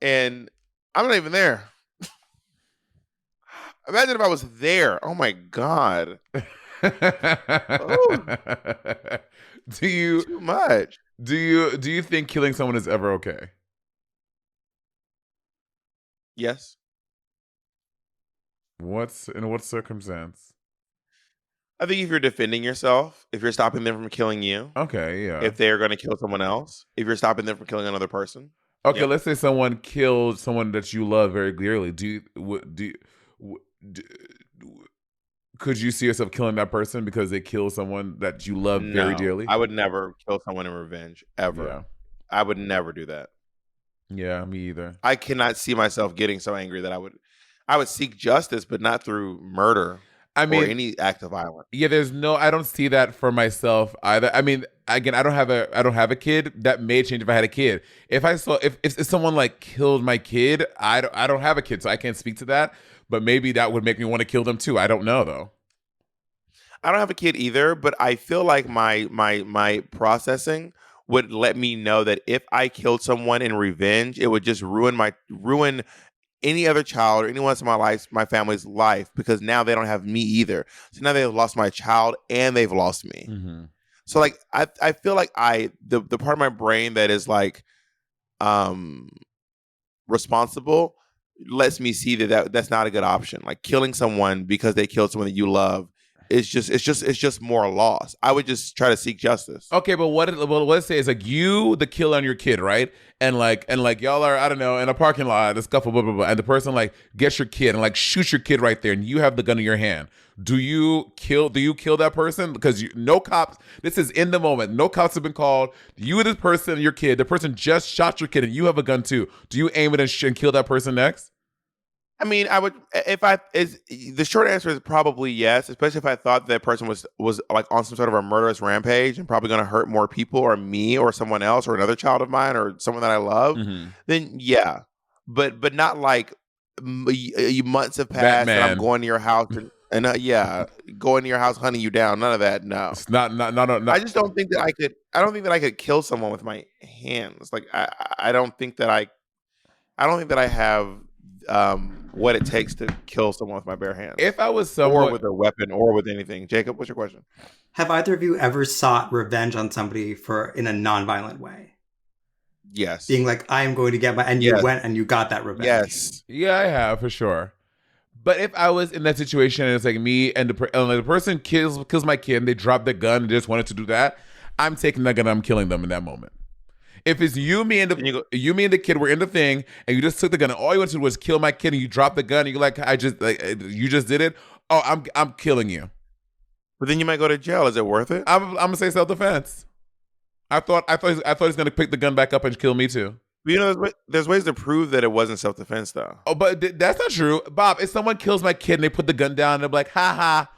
and I'm not even there. Imagine if I was there. Oh my God. Too much. Do you think killing someone is ever okay? Yes. In what circumstance? I think if you're defending yourself, if you're stopping them from killing you, Okay, yeah. if they're going to kill someone else, if you're stopping them from killing another person. Okay, yeah. Let's say someone killed someone that you love very dearly. Could you see yourself killing that person because they killed someone that you love very dearly? I would never kill someone in revenge, ever. Yeah. I would never do that. Yeah, me either. I cannot see myself getting so angry that I would seek justice, but not through murder. Or any act of violence. Yeah, I don't see that for myself either. I mean, again, I don't have a kid. That may change if I had a kid. If someone like killed my kid, I don't have a kid, so I can't speak to that. But maybe that would make me want to kill them too. I don't know though. I don't have a kid either, but I feel like my processing would let me know that if I killed someone in revenge, it would just ruin any other child or anyone else in my family's life, because now they don't have me either. So now they've lost my child and they've lost me. Mm-hmm. So like I feel like the part of my brain that is like responsible lets me see that's not a good option. Like killing someone because they killed someone that you love it's just more loss. I would just try to seek justice. Okay, but let's say it's like you, the killer, and your kid, right? And like y'all are, I don't know, in a parking lot, a scuffle, blah blah blah, and the person like gets your kid and like shoots your kid right there, and you have the gun in your hand. Do you kill that person? Because no cops. This is in the moment. No cops have been called. You, this person, your kid. The person just shot your kid, and you have a gun too. Do you aim it and kill that person next? I mean, I would the short answer is probably yes, especially if I thought that person was like on some sort of a murderous rampage and probably going to hurt more people or me or someone else or another child of mine or someone that I love. Mm-hmm. Then yeah, but not like months have passed and I'm going to your house and going to your house hunting you down. None of that. No, it's not. I just don't think that I could. I don't think that I could kill someone with my hands. Like I don't think that I don't think that I have what it takes to kill someone with my bare hands. If I was someone, or with a weapon, or with anything. Jacob, what's your question? Have either of you ever sought revenge on somebody in a non-violent way? Yes. Being like, I am going to get and you went and you got that revenge. Yes. Yeah, I have for sure. But if I was in that situation and it's like me and the person kills my kid and they drop the gun and just wanted to do that, I'm taking that gun and I'm killing them in that moment. If it's you, me, and the kid were in the thing, and you just took the gun, and all you wanted to do was kill my kid, and you dropped the gun, and you're like, you just did it. Oh, I'm killing you. But then you might go to jail. Is it worth it? I'm gonna say self-defense. I thought he was gonna pick the gun back up and kill me too. But you know, there's ways to prove that it wasn't self-defense, though. Oh, but that's not true, Bob. If someone kills my kid and they put the gun down, and they're like, ha ha.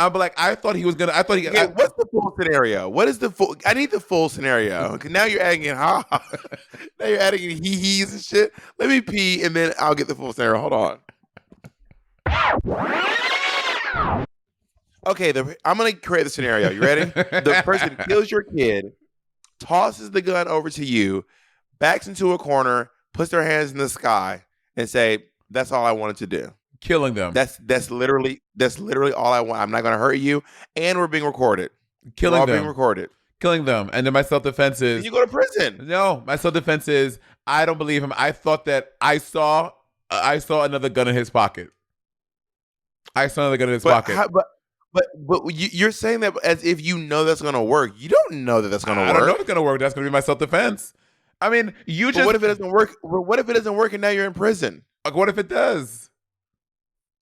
I'm like, I thought he was gonna. What's the full scenario? What is the full? I need the full scenario. Now you're adding in ha. Now you're adding in hee-hees and shit. Let me pee and then I'll get the full scenario. Hold on. Okay, I'm gonna create the scenario. You ready? The person kills your kid, tosses the gun over to you, backs into a corner, puts their hands in the sky, and say, "That's all I wanted to do." Killing them. That's literally all I want. I'm not gonna hurt you, and we're being recorded. Killing we're all them. being recorded. Killing them. And then my self-defense is, Then you go to prison. no, my self-defense is, I don't believe him. I thought that I saw another gun in his pocket. I saw another gun in his pocket. But you're saying that as if you know that's gonna work. You don't know that that's gonna work. I don't know if it's gonna work. That's gonna be my self-defense. I mean, But what if it doesn't work? What if it doesn't work and now you're in prison? Like, what if it does?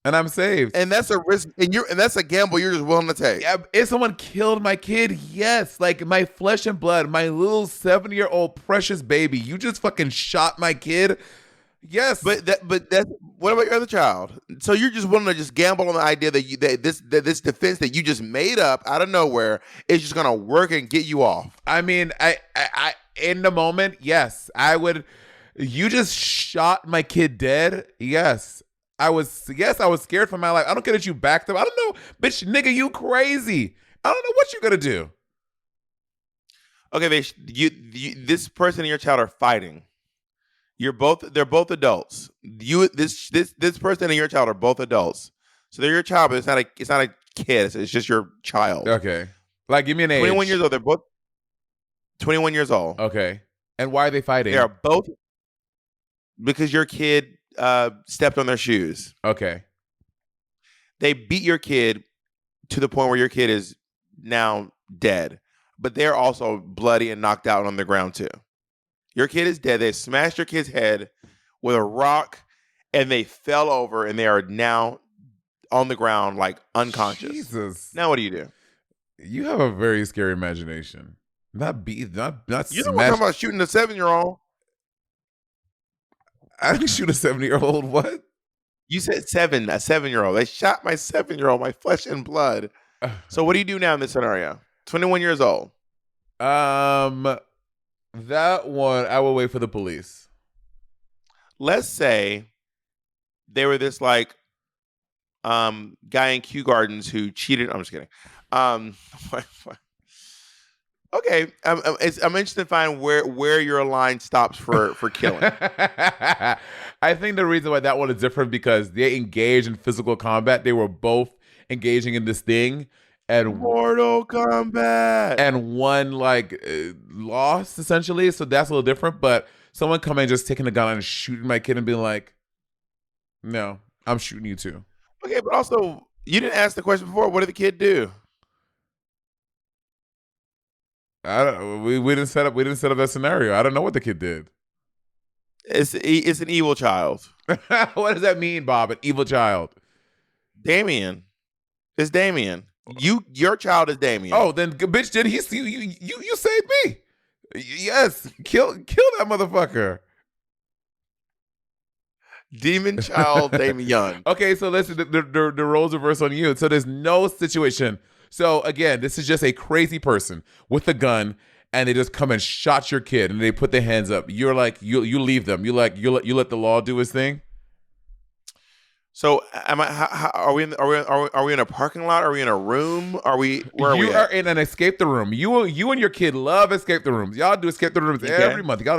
And I'm saved. And that's a risk, and that's a gamble you're just willing to take. Yeah, if someone killed my kid, yes, like my flesh and blood, my little 7-year-old precious baby, you just fucking shot my kid. Yes, but that's what about your other child? So you're just willing to just gamble on the idea that this defense that you just made up out of nowhere is just gonna work and get you off. I mean, I in the moment, yes, I would. You just shot my kid dead. Yes. I was scared for my life. I don't care that you backed up. I don't know, bitch, nigga, you crazy. I don't know what you're gonna do. Okay, this person and your child are fighting. They're both adults. This person and your child are both adults. So they're your child, but it's not a kid. It's just your child. Okay, like give me an age. 21 years old. They're both 21 years old. Okay, and why are they fighting? They are both because your kid stepped on their shoes. Okay. They beat your kid to the point where your kid is now dead, but they're also bloody and knocked out on the ground too. Your kid is dead. They smashed your kid's head with a rock and they fell over and they are now on the ground like unconscious. Jesus. Now what do you do? You have a very scary imagination. Not You smash. don't want to talk about shooting a 7-year-old. I didn't shoot a 7-year-old. What? You said a 7-year-old. They shot my 7-year-old, my flesh and blood. So what do you do now in this scenario? 21 years old. That one, I will wait for the police. Let's say they were this like guy in Kew Gardens who cheated. I'm just kidding. Okay, I'm interested to find where your line stops for killing. I think the reason why that one is different because they engaged in physical combat. They were both engaging in this thing, and Mortal Kombat, and one lost essentially. So that's a little different. But someone coming and just taking a gun and shooting my kid and being like, "No, I'm shooting you too." Okay, but also you didn't ask the question before. What did the kid do? I don't. We didn't set up. We didn't set up that scenario. I don't know what the kid did. It's an evil child. What does that mean, Bob? An evil child? Damien. It's Damien. Your child is Damien. Oh, then bitch, did he see you? You saved me. Yes, kill that motherfucker. Demon child Damien. Okay, so listen, the roles reverse on you. So there's no situation. So again, this is just a crazy person with a gun, and they just come and shot your kid, and they put their hands up. You're like, you leave them. You let the law do its thing. So are we in a parking lot? Are we in a room? Where are we are in an escape the room. You and your kid love escape the rooms. Y'all do escape the rooms every month. Y'all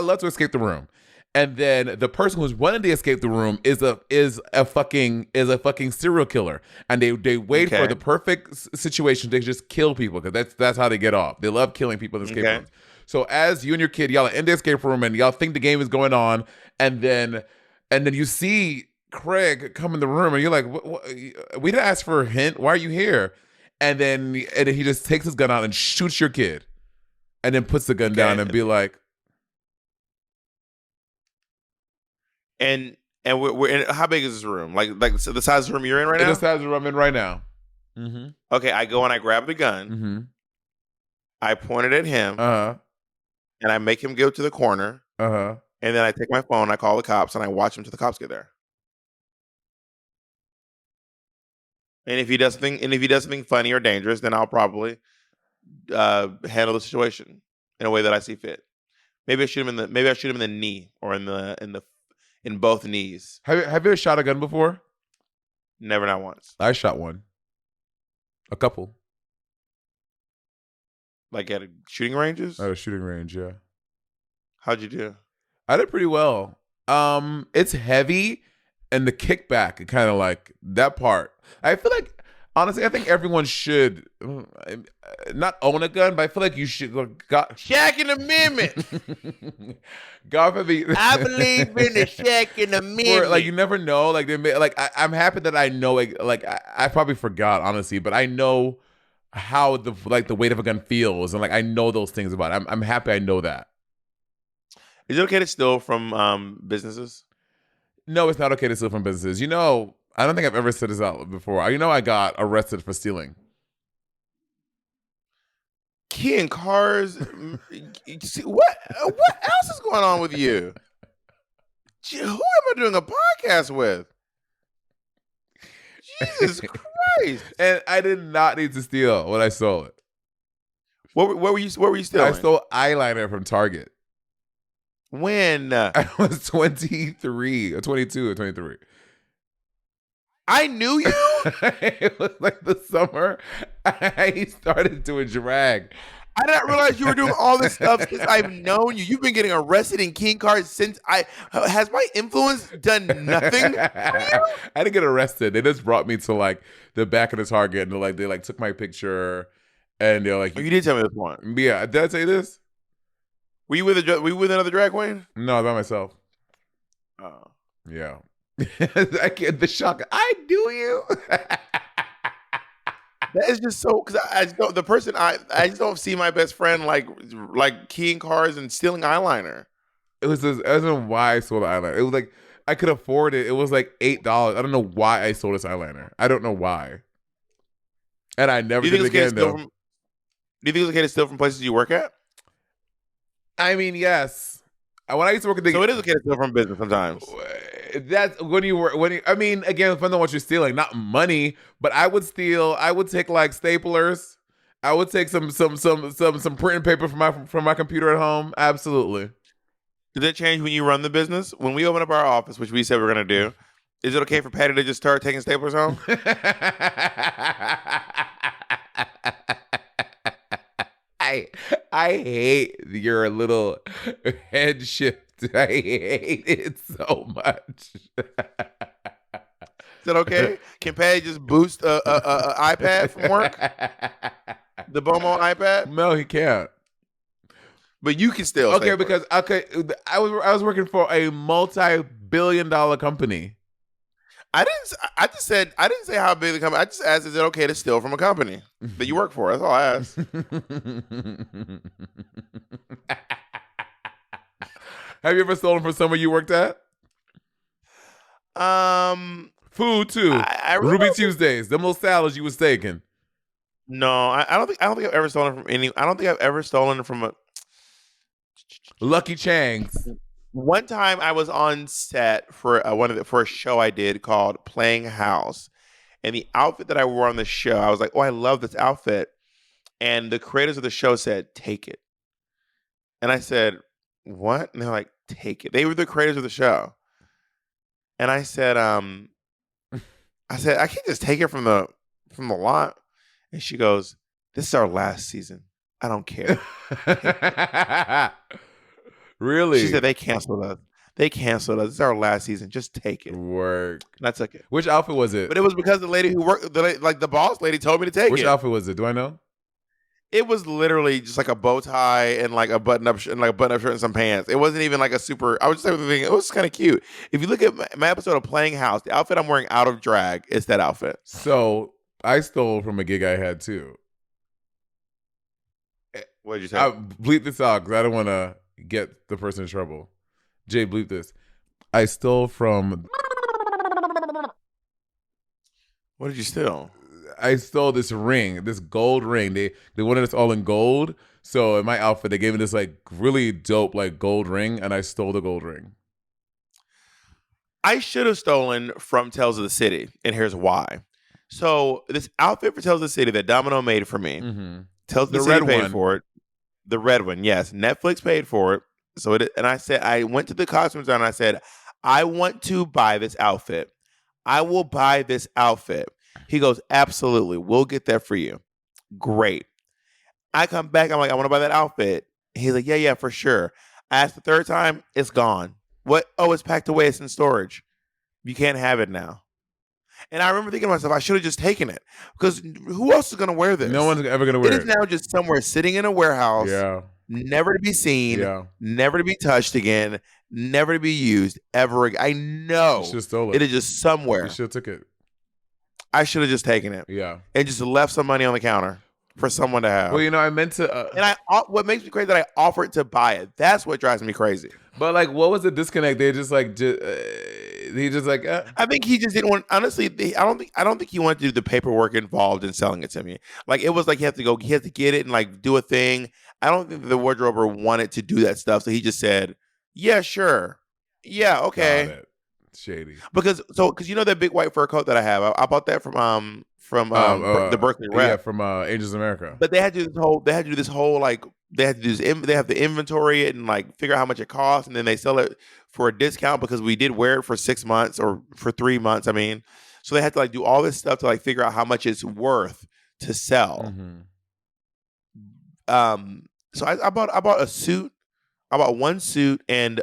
love to escape the room. And then the person who's running the escape the room is a fucking serial killer, and they wait for the perfect situation to just kill people because that's how they get off. They love killing people in escape rooms. So as you and your kid, y'all are in the escape room and y'all think the game is going on, and then you see Craig come in the room and you're like, what? We didn't ask for a hint. Why are you here? And then he just takes his gun out and shoots your kid, and then puts the gun down and be like. And we're in. How big is this room? Like so the size of the room you're in right now? The size of the room I'm in right now. Mm-hmm. Okay, I go and I grab the gun. Mm-hmm. I point it at him. Uh-huh. And I make him go to the corner. Uh-huh. And then I take my phone, I call the cops, and I watch him till the cops get there. And if he does something funny or dangerous, then I'll probably handle the situation in a way that I see fit. Maybe I shoot him in the knee or in both knees. Have you ever shot a gun before? Never, not once. I shot one. A couple Like at shooting ranges? at a shooting range. Yeah, How'd you do? I did pretty well. It's heavy, and the kickback, kind of like that part. I feel like, honestly, I think everyone should not own a gun, but I feel like you should. God, Second Amendment. God forbid. I believe in the Second Amendment. Like you never know. Like they may, like I'm happy that I know. Like I probably forgot honestly, but I know how the weight of a gun feels, and like I know those things about it. I'm happy I know that. Is it okay to steal from businesses? No, it's not okay to steal from businesses. You know, I don't think I've ever said this out before. You know, I got arrested for stealing. Key and cars. What else is going on with you? Who am I doing a podcast with? Jesus Christ! And I did not need to steal when I stole it. What were you stealing? I stole eyeliner from Target. When? I was 23 or 22 or 23. I knew you? It was like the summer I started doing drag. I didn't realize you were doing all this stuff since I've known you. You've been getting arrested in King cars since has my influence done nothing for you? I didn't get arrested. They just brought me to like the back of the Target and they took my picture and they're like, Oh, you did tell me this one. yeah, did I tell you this? Were you with another drag queen? No, by myself. Oh. Yeah. I get the shock. I knew you. That is just so because I just don't I just don't see my best friend like keying cars and stealing eyeliner. I don't know why I stole the eyeliner. It was like I could afford it. It was like $8. I don't know why I stole this eyeliner. I don't know why. And I never did it again though. Do you think it's okay to steal from places you work at? I mean, yes. When I used to work at the So it is okay to steal from business sometimes. That's when you were I mean, again, depending on what you're stealing, not money, but I would take like staplers. I would take some printing paper from my computer at home. Absolutely. Does that change when you run the business? When we open up our office, which we said we're gonna do, is it okay for Patty to just start taking staplers home? I hate your little head shift. I hate it so much. Is that okay? Can Patty just boost a iPad from work? The Bomo iPad? No, he can't. But you can still. Okay, because I was working for a multi-billion-dollar company. I didn't say how big the company. I just asked, is it okay to steal from a company that you work for? That's all I asked. Have you ever stolen from somewhere you worked at? Food too. I Ruby Tuesdays, them little salads you was taking. No, I don't think I've ever stolen from any. I don't think I've ever stolen from a Lucky Chang's. One time I was on set for for a show I did called Playing House, and the outfit that I wore on the show, I was like, oh, I love this outfit, and the creators of the show said, take it, and I said, what? And they're like, take it. They were the creators of the show, and I said, I can't just take it from the lot, and she goes, this is our last season. I don't care. Really? She said they canceled us. They canceled us. It's our last season. Just take it. Work. And I took it. Which outfit was it? But it was because the lady who worked, the boss lady, told me to take it. Which outfit was it? Do I know? It was literally just like a bow tie and like a button-up shirt and some pants. It wasn't even like a super. I was just thinking it was kind of cute. If you look at my episode of Playing House, the outfit I'm wearing out of drag is that outfit. So I stole from a gig I had too. What did you say? I bleep this out because I don't want to get the person in trouble. Jay, bleep this. I stole from. What did you steal? I stole this ring, this gold ring. They wanted us all in gold. So in my outfit, they gave me this like really dope like gold ring, and I stole the gold ring. I should have stolen from Tales of the City, and here's why. So this outfit for Tales of the City that Domino made for me, Tales of the City paid for it. The red one, yes. Netflix paid for it. So and I said, I went to the costume designer and I said, I want to buy this outfit. I will buy this outfit. He goes, absolutely, we'll get that for you. Great. I come back, I'm like, I want to buy that outfit. He's like, yeah, for sure. I asked the third time, it's gone. What? Oh, it's packed away, it's in storage. You can't have it now. And I remember thinking to myself, I should have just taken it. Because who else is going to wear this? No one's ever gonna wear It it. is now just somewhere sitting in a warehouse, Yeah. never to be seen, Yeah. never to be touched again, never to be used ever again. I know You should have stole it. it is just somewhere. You should have took it. I should have just taken it Yeah. and just left some money on the counter for someone to have. Well, you know, I meant to. And what makes me crazy that I offered to buy it. That's what drives me crazy. But like, what was the disconnect? They just like, he just like. I think he just didn't want. Honestly, I don't think he wanted to do the paperwork involved in selling it to me. Like it was like he had to get it and like do a thing. I don't think the wardrober wanted to do that stuff, so he just said, "Yeah, sure, yeah, okay." Got it. Shady. Because you know that big white fur coat that I have, I bought that from the Berkeley rep. Yeah, from Angels America. But they had to do this whole like they have to inventory it and like figure out how much it costs, and then they sell it for a discount because we did wear it for 6 months or for 3 months. I mean, so they had to like do all this stuff to like figure out how much it's worth to sell. Mm-hmm. So I bought a suit. I bought one suit and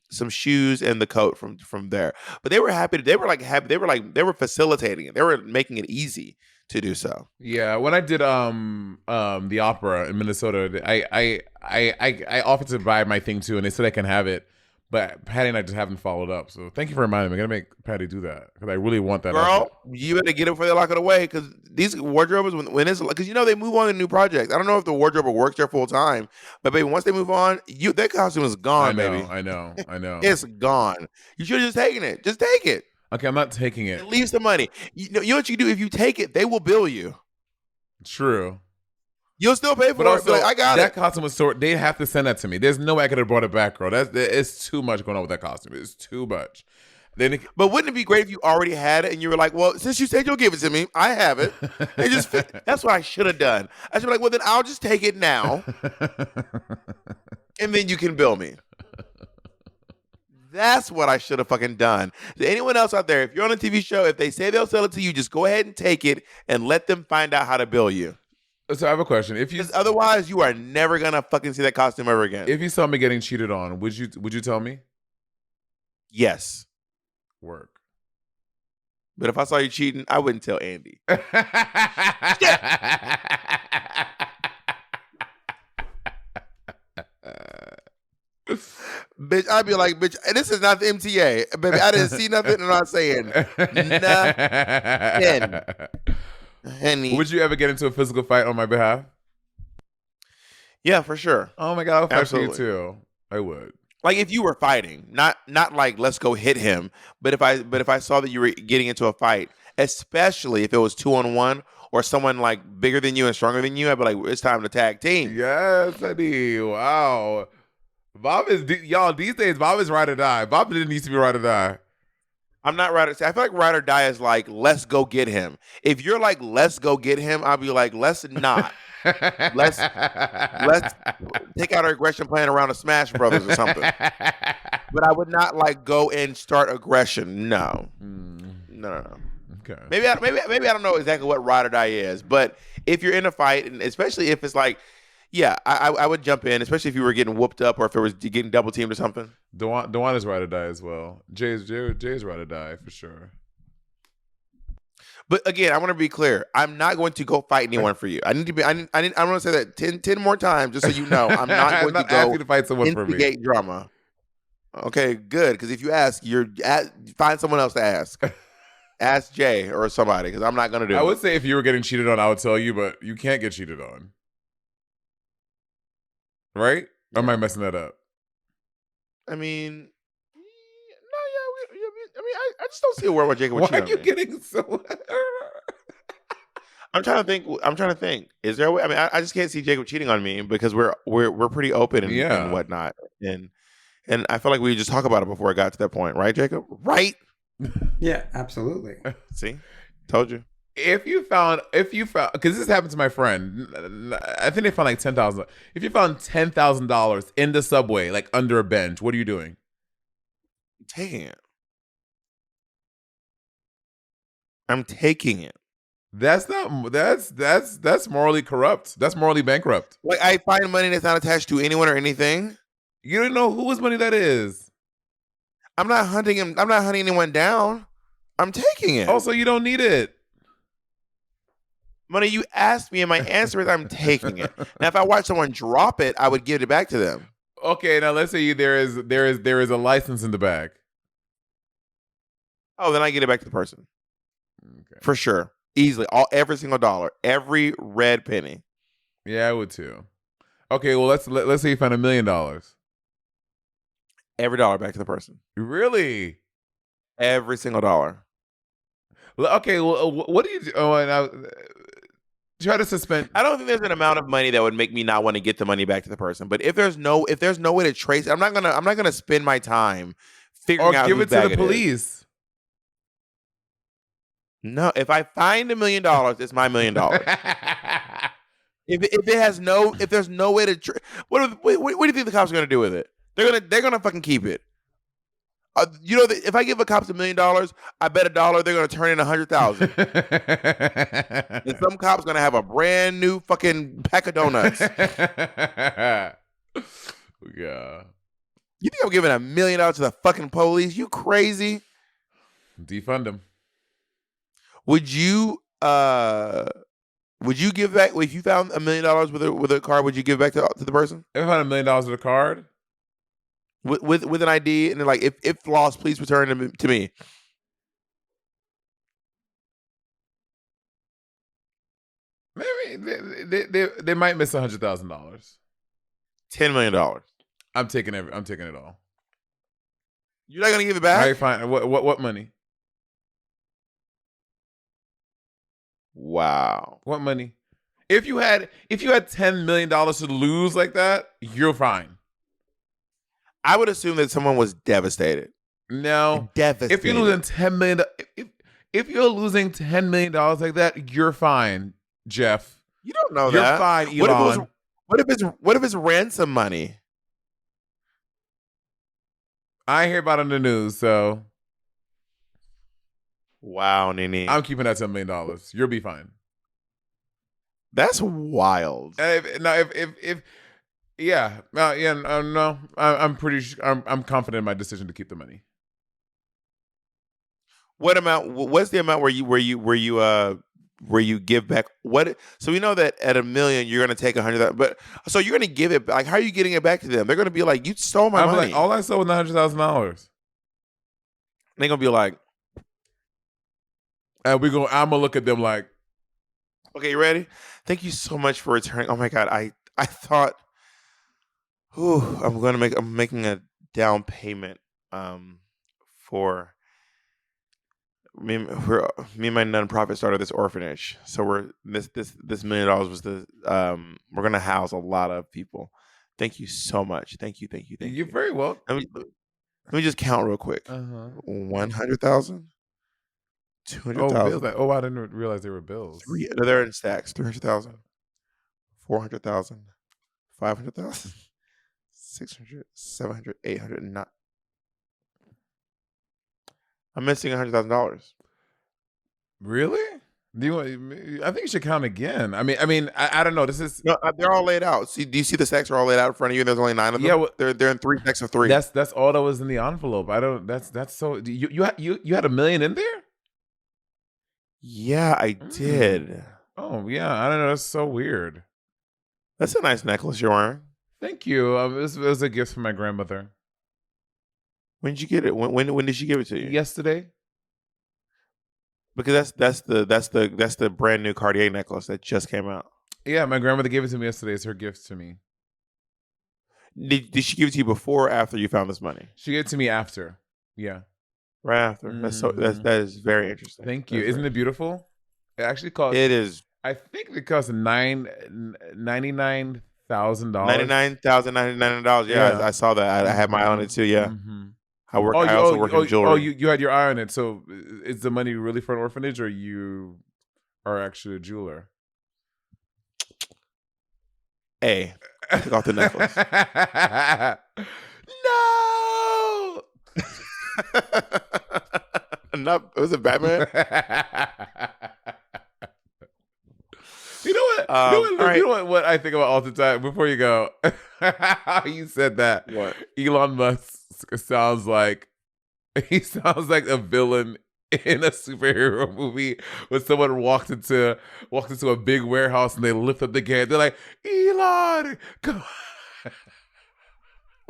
some shoes and the coat from there. But they were happy. They were happy. They were facilitating it. They were making it easy to do so. Yeah, when I did the opera in Minnesota, I offered to buy my thing too, and they said I can have it. But Patty and I just haven't followed up. So thank you for reminding me. I'm gonna make Patty do that because I really want that. Girl, outfit. you better get it before they lock it away because these wardrobers, when it's because you know they move on to new projects. I don't know if the wardrober works there full time, but baby, once they move on, their costume is gone, baby. I know. It's gone. You should have just taken it. Just take it. Okay, I'm not taking it. And leave some money. You know what you do if you take it, they will bill you. True. You'll still pay for But it. also, Like, I got that it. costume was so. They have to send that to me. There's no way I could have brought it back, girl. It's too much going on with that costume. It's too much. Then, but wouldn't it be great if you already had it and you were like, "Well, since you said you'll give it to me, I have it." It just fit. That's what I should have done. I should be like, "Well, then I'll just take it now, and then you can bill me." That's what I should have fucking done. To anyone else out there, if you're on a TV show, if they say they'll sell it to you, just go ahead and take it and let them find out how to bill you. So I have a question. Otherwise, you are never gonna fucking see that costume ever again. If you saw me getting cheated on, would you tell me? Yes. Work. But if I saw you cheating, I wouldn't tell Andy. Bitch, I'd be like, bitch, this is not the MTA. Baby, I didn't see nothing and I'm not saying nothing. Henny. Would you ever get into a physical fight on my behalf? Yeah, for sure. Oh my God, I'll fight for you Absolutely. too. I would. Like if you were fighting, not like let's go hit him, but if I saw that you were getting into a fight, especially if it was 2-on-1 or someone like bigger than you and stronger than you, I'd be like, it's time to tag team. Yes, Eddie. Wow. Bob is y'all these days. Bob is ride or die. Bob didn't used to be ride or die. I'm not ride or die. I feel like ride or die is like let's go get him. If you're like let's go get him, I'll be like let's not. let's take out our aggression playing around the Smash Brothers or something. But I would not like go and start aggression. No. No. Okay. Maybe I don't know exactly what ride or die is, but if you're in a fight, and especially if it's like, yeah, I would jump in, especially if you were getting whooped up or if it was getting double teamed or something. Dewan is ride or die as well. Jay's ride or die for sure. But again, I want to be clear. I'm not going to go fight anyone for you. I need to be. I want to say that 10 more times, just so you know. I'm not going to go ask you to fight someone for me. Instigate drama. Okay, good. Because if you ask, find someone else to ask. Ask Jay or somebody, because I'm not going to do it. I would say if you were getting cheated on, I would tell you, but you can't get cheated on. Right? Or am I messing that up? I mean, I just don't see a world where Jacob would cheat Why on are you me. getting so... I'm trying to think. Is there a way? I mean, I just can't see Jacob cheating on me because we're pretty open and whatnot. And I feel like we just talk about it before it got to that point, right, Jacob? Right? Yeah, absolutely. See? Told you. If you found, because this happened to my friend, I think they found like $10,000. If you found $10,000 in the subway, like under a bench, what are you doing? Taking it. I'm taking it. That's morally corrupt. That's morally bankrupt. Like I find money that's not attached to anyone or anything. You don't know whose money that is. I'm not hunting him. I'm not hunting anyone down. I'm taking it. Also, you don't need it. Money, you asked me, and my answer is I'm taking it. Now, if I watch someone drop it, I would give it back to them. Okay, now let's say there is a license in the bag. Oh, then I get it back to the person. Okay. For sure. Easily. Every single dollar. Every red penny. Yeah, I would too. Okay, well let's say you found $1 million. Every dollar back to the person. Really? Every single dollar. Okay, well what do you do? Oh, now try to suspend. I don't think there's an amount of money that would make me not want to get the money back to the person. But if there's no way to trace it, I'm not gonna spend my time figuring out give whose it to bag the it is. police. No, if I find $1 million, it's my $1 million. If there's no way to, what do you think the cops are gonna do with it? They're gonna fucking keep it. You know, if I give a cops $1 million, I bet $1 they're gonna turn in 100,000. And some cop's gonna have a brand new fucking pack of donuts. Yeah. You think I'm giving $1 million to the fucking police? You crazy? Defund them. Would you give back if you found $1 million with a card? Would you give back to the person? If I found $1 million with a card with an ID and then like if lost, please return them to me. Maybe they might miss $100,000. $10 million. I'm taking it all. You're not gonna give it back? All right, fine. What money? Wow. What money? If you had $10 million to lose like that, you're fine. I would assume that someone was devastated. No, Devastated. if you're losing $10 million, if you're losing $10 million like that, you're fine, Jeff. You don't know You're that. fine, Elon. What if it's ransom money? I hear about it on the news, so Wow, Nene. I'm keeping that $10 million. You'll be fine. That's wild. No, I'm pretty sure. I'm confident in my decision to keep the money. What amount? What's the amount where you give back? What? So we know that at $1 million you're going to take 100,000, but so you're going to give it. Like, how are you getting it back to them? They're going to be like, "You stole my money." Like, all I stole was $100,000. They're going to be like, and I'm gonna look at them like, "Okay, you ready? Thank you so much for returning." Oh my god, I thought, I'm making a down payment for me and my nonprofit started this orphanage. So we're this $1 million was we're gonna house a lot of people. Thank you so much. Thank you. You're very welcome. Let me just count real quick. 100,000, 200,000. Bills. Oh, I didn't realize they were bills. They're in stacks. 300,000, 400,000, 500,000, 600, 700, 800, and not. I'm missing $100,000. Really? I think you should count again. I mean, I don't know. This is No, they're all laid out. See, do you see the stacks are all laid out in front of you? And there's only 9 of them. Yeah, well, they're in 3 stacks of 3. That's all that was in the envelope. I don't. That's so. You had $1 million in there? Yeah, I did. Oh yeah, I don't know. That's so weird. That's a nice necklace you're wearing. Thank you. It was a gift from my grandmother. When did you get it? When did she give it to you? Yesterday. Because that's the brand new Cartier necklace that just came out. Yeah, my grandmother gave it to me yesterday. It's her gift to me. Did she give it to you before or after you found this money? She gave it to me after. Yeah. Right after. That is very interesting. Thank you. Isn't it beautiful? It actually cost. It is. I think it cost $99,000. $99,099. Yeah, I saw that. I had my eye on it too. Yeah. Mm-hmm. I also work in jewelry. Oh, you had your eye on it. So is the money really for an orphanage, or you are actually a jeweler? Hey, take off the necklace. No. Not was it Batman? You know what? all right. You know what I think about all the time before you go? How you said that. What? Elon Musk sounds like a villain in a superhero movie when someone walks into a big warehouse and they lift up the gate. They're like, Elon, come on.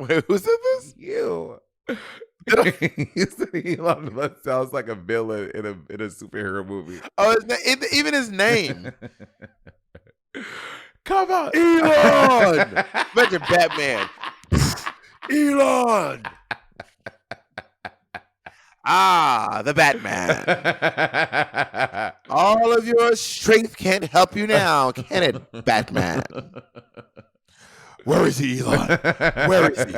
Wait, who said this? You. You said Elon Musk sounds like a villain in a superhero movie. Oh, even his name. Come on, Elon. Imagine Batman. Elon. The Batman. All of your strength can't help you now, can it, Batman? Where is he, Elon? Where is he?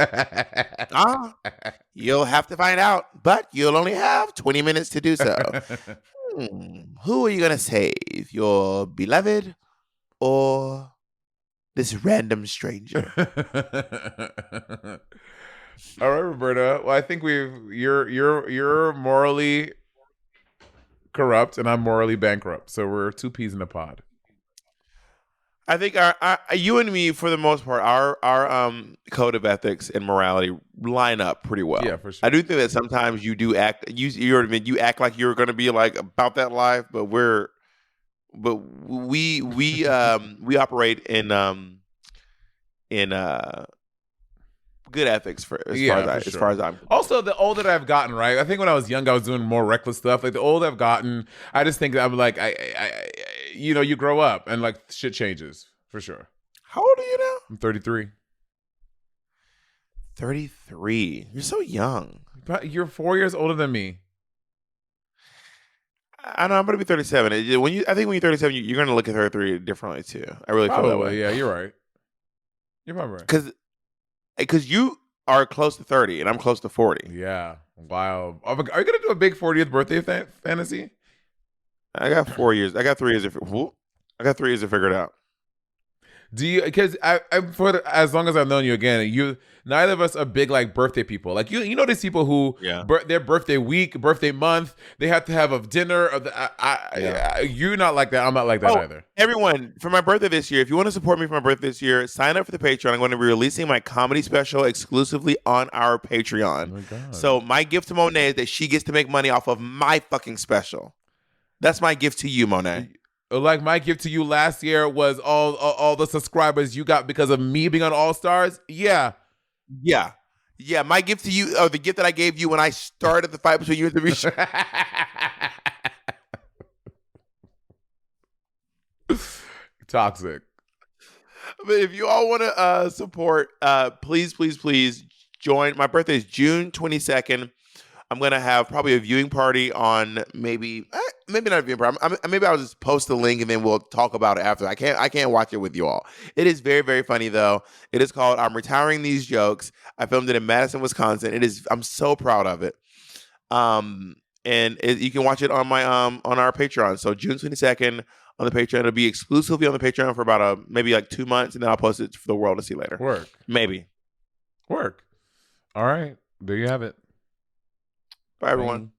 You'll have to find out, but you'll only have 20 minutes to do so. Who are you going to save? Your beloved or this random stranger? All right, Roberta. Well, I think you're morally corrupt and I'm morally bankrupt. So we're two peas in a pod. I think our you and me, for the most part, our code of ethics and morality line up pretty well. Yeah, for sure. I do think that sometimes you do act. You act like you're going to be like about that life, but we operate in good ethics as far as I'm. Also, the older I've gotten, right? I think when I was young, I was doing more reckless stuff. Like the older I've gotten, I just think I'm like, you grow up and like shit changes for sure. How old are you now? I'm 33. 33. You're so young. But you're 4 years older than me. I know I'm going to be 37. I think when you're 37, you're going to look at 33 differently too. I really feel that way. Yeah, you're right. You're probably right. Because you are close to 30 and I'm close to 40. Yeah. Wow. Are you going to do a big 40th birthday fantasy? I got 4 years. I got 3 years. I got 3 years to figure it out. Do you? Because for as long as I've known you, again, neither of us are big like birthday people. Like you know these people who their birthday week, birthday month, they have to have a dinner. You're not like that. I'm not like that either. Everyone, for my birthday this year, if you want to support me for my birthday this year, sign up for the Patreon. I'm going to be releasing my comedy special exclusively on our Patreon. Oh my God. So my gift to Monet is that she gets to make money off of my fucking special. That's my gift to you, Monet. Like my gift to you last year was all the subscribers you got because of me being on All Stars. Yeah. My gift to you, the gift that I gave you when I started the fight between you and the Risha. Toxic. But if you all want to support, please join. My birthday is June 22nd. I'm going to have probably a viewing party on maybe not a viewing party. Maybe I'll just post the link and then we'll talk about it after. I can't watch it with you all. It is very, very funny though. It is called I'm Retiring These Jokes. I filmed it in Madison, Wisconsin. I'm so proud of it. You can watch it on my on our Patreon. So June 22nd on the Patreon. It'll be exclusively on the Patreon for about maybe like 2 months, and then I'll post it for the world to see later. Work. Maybe. Work. All right. There you have it. Bye, everyone.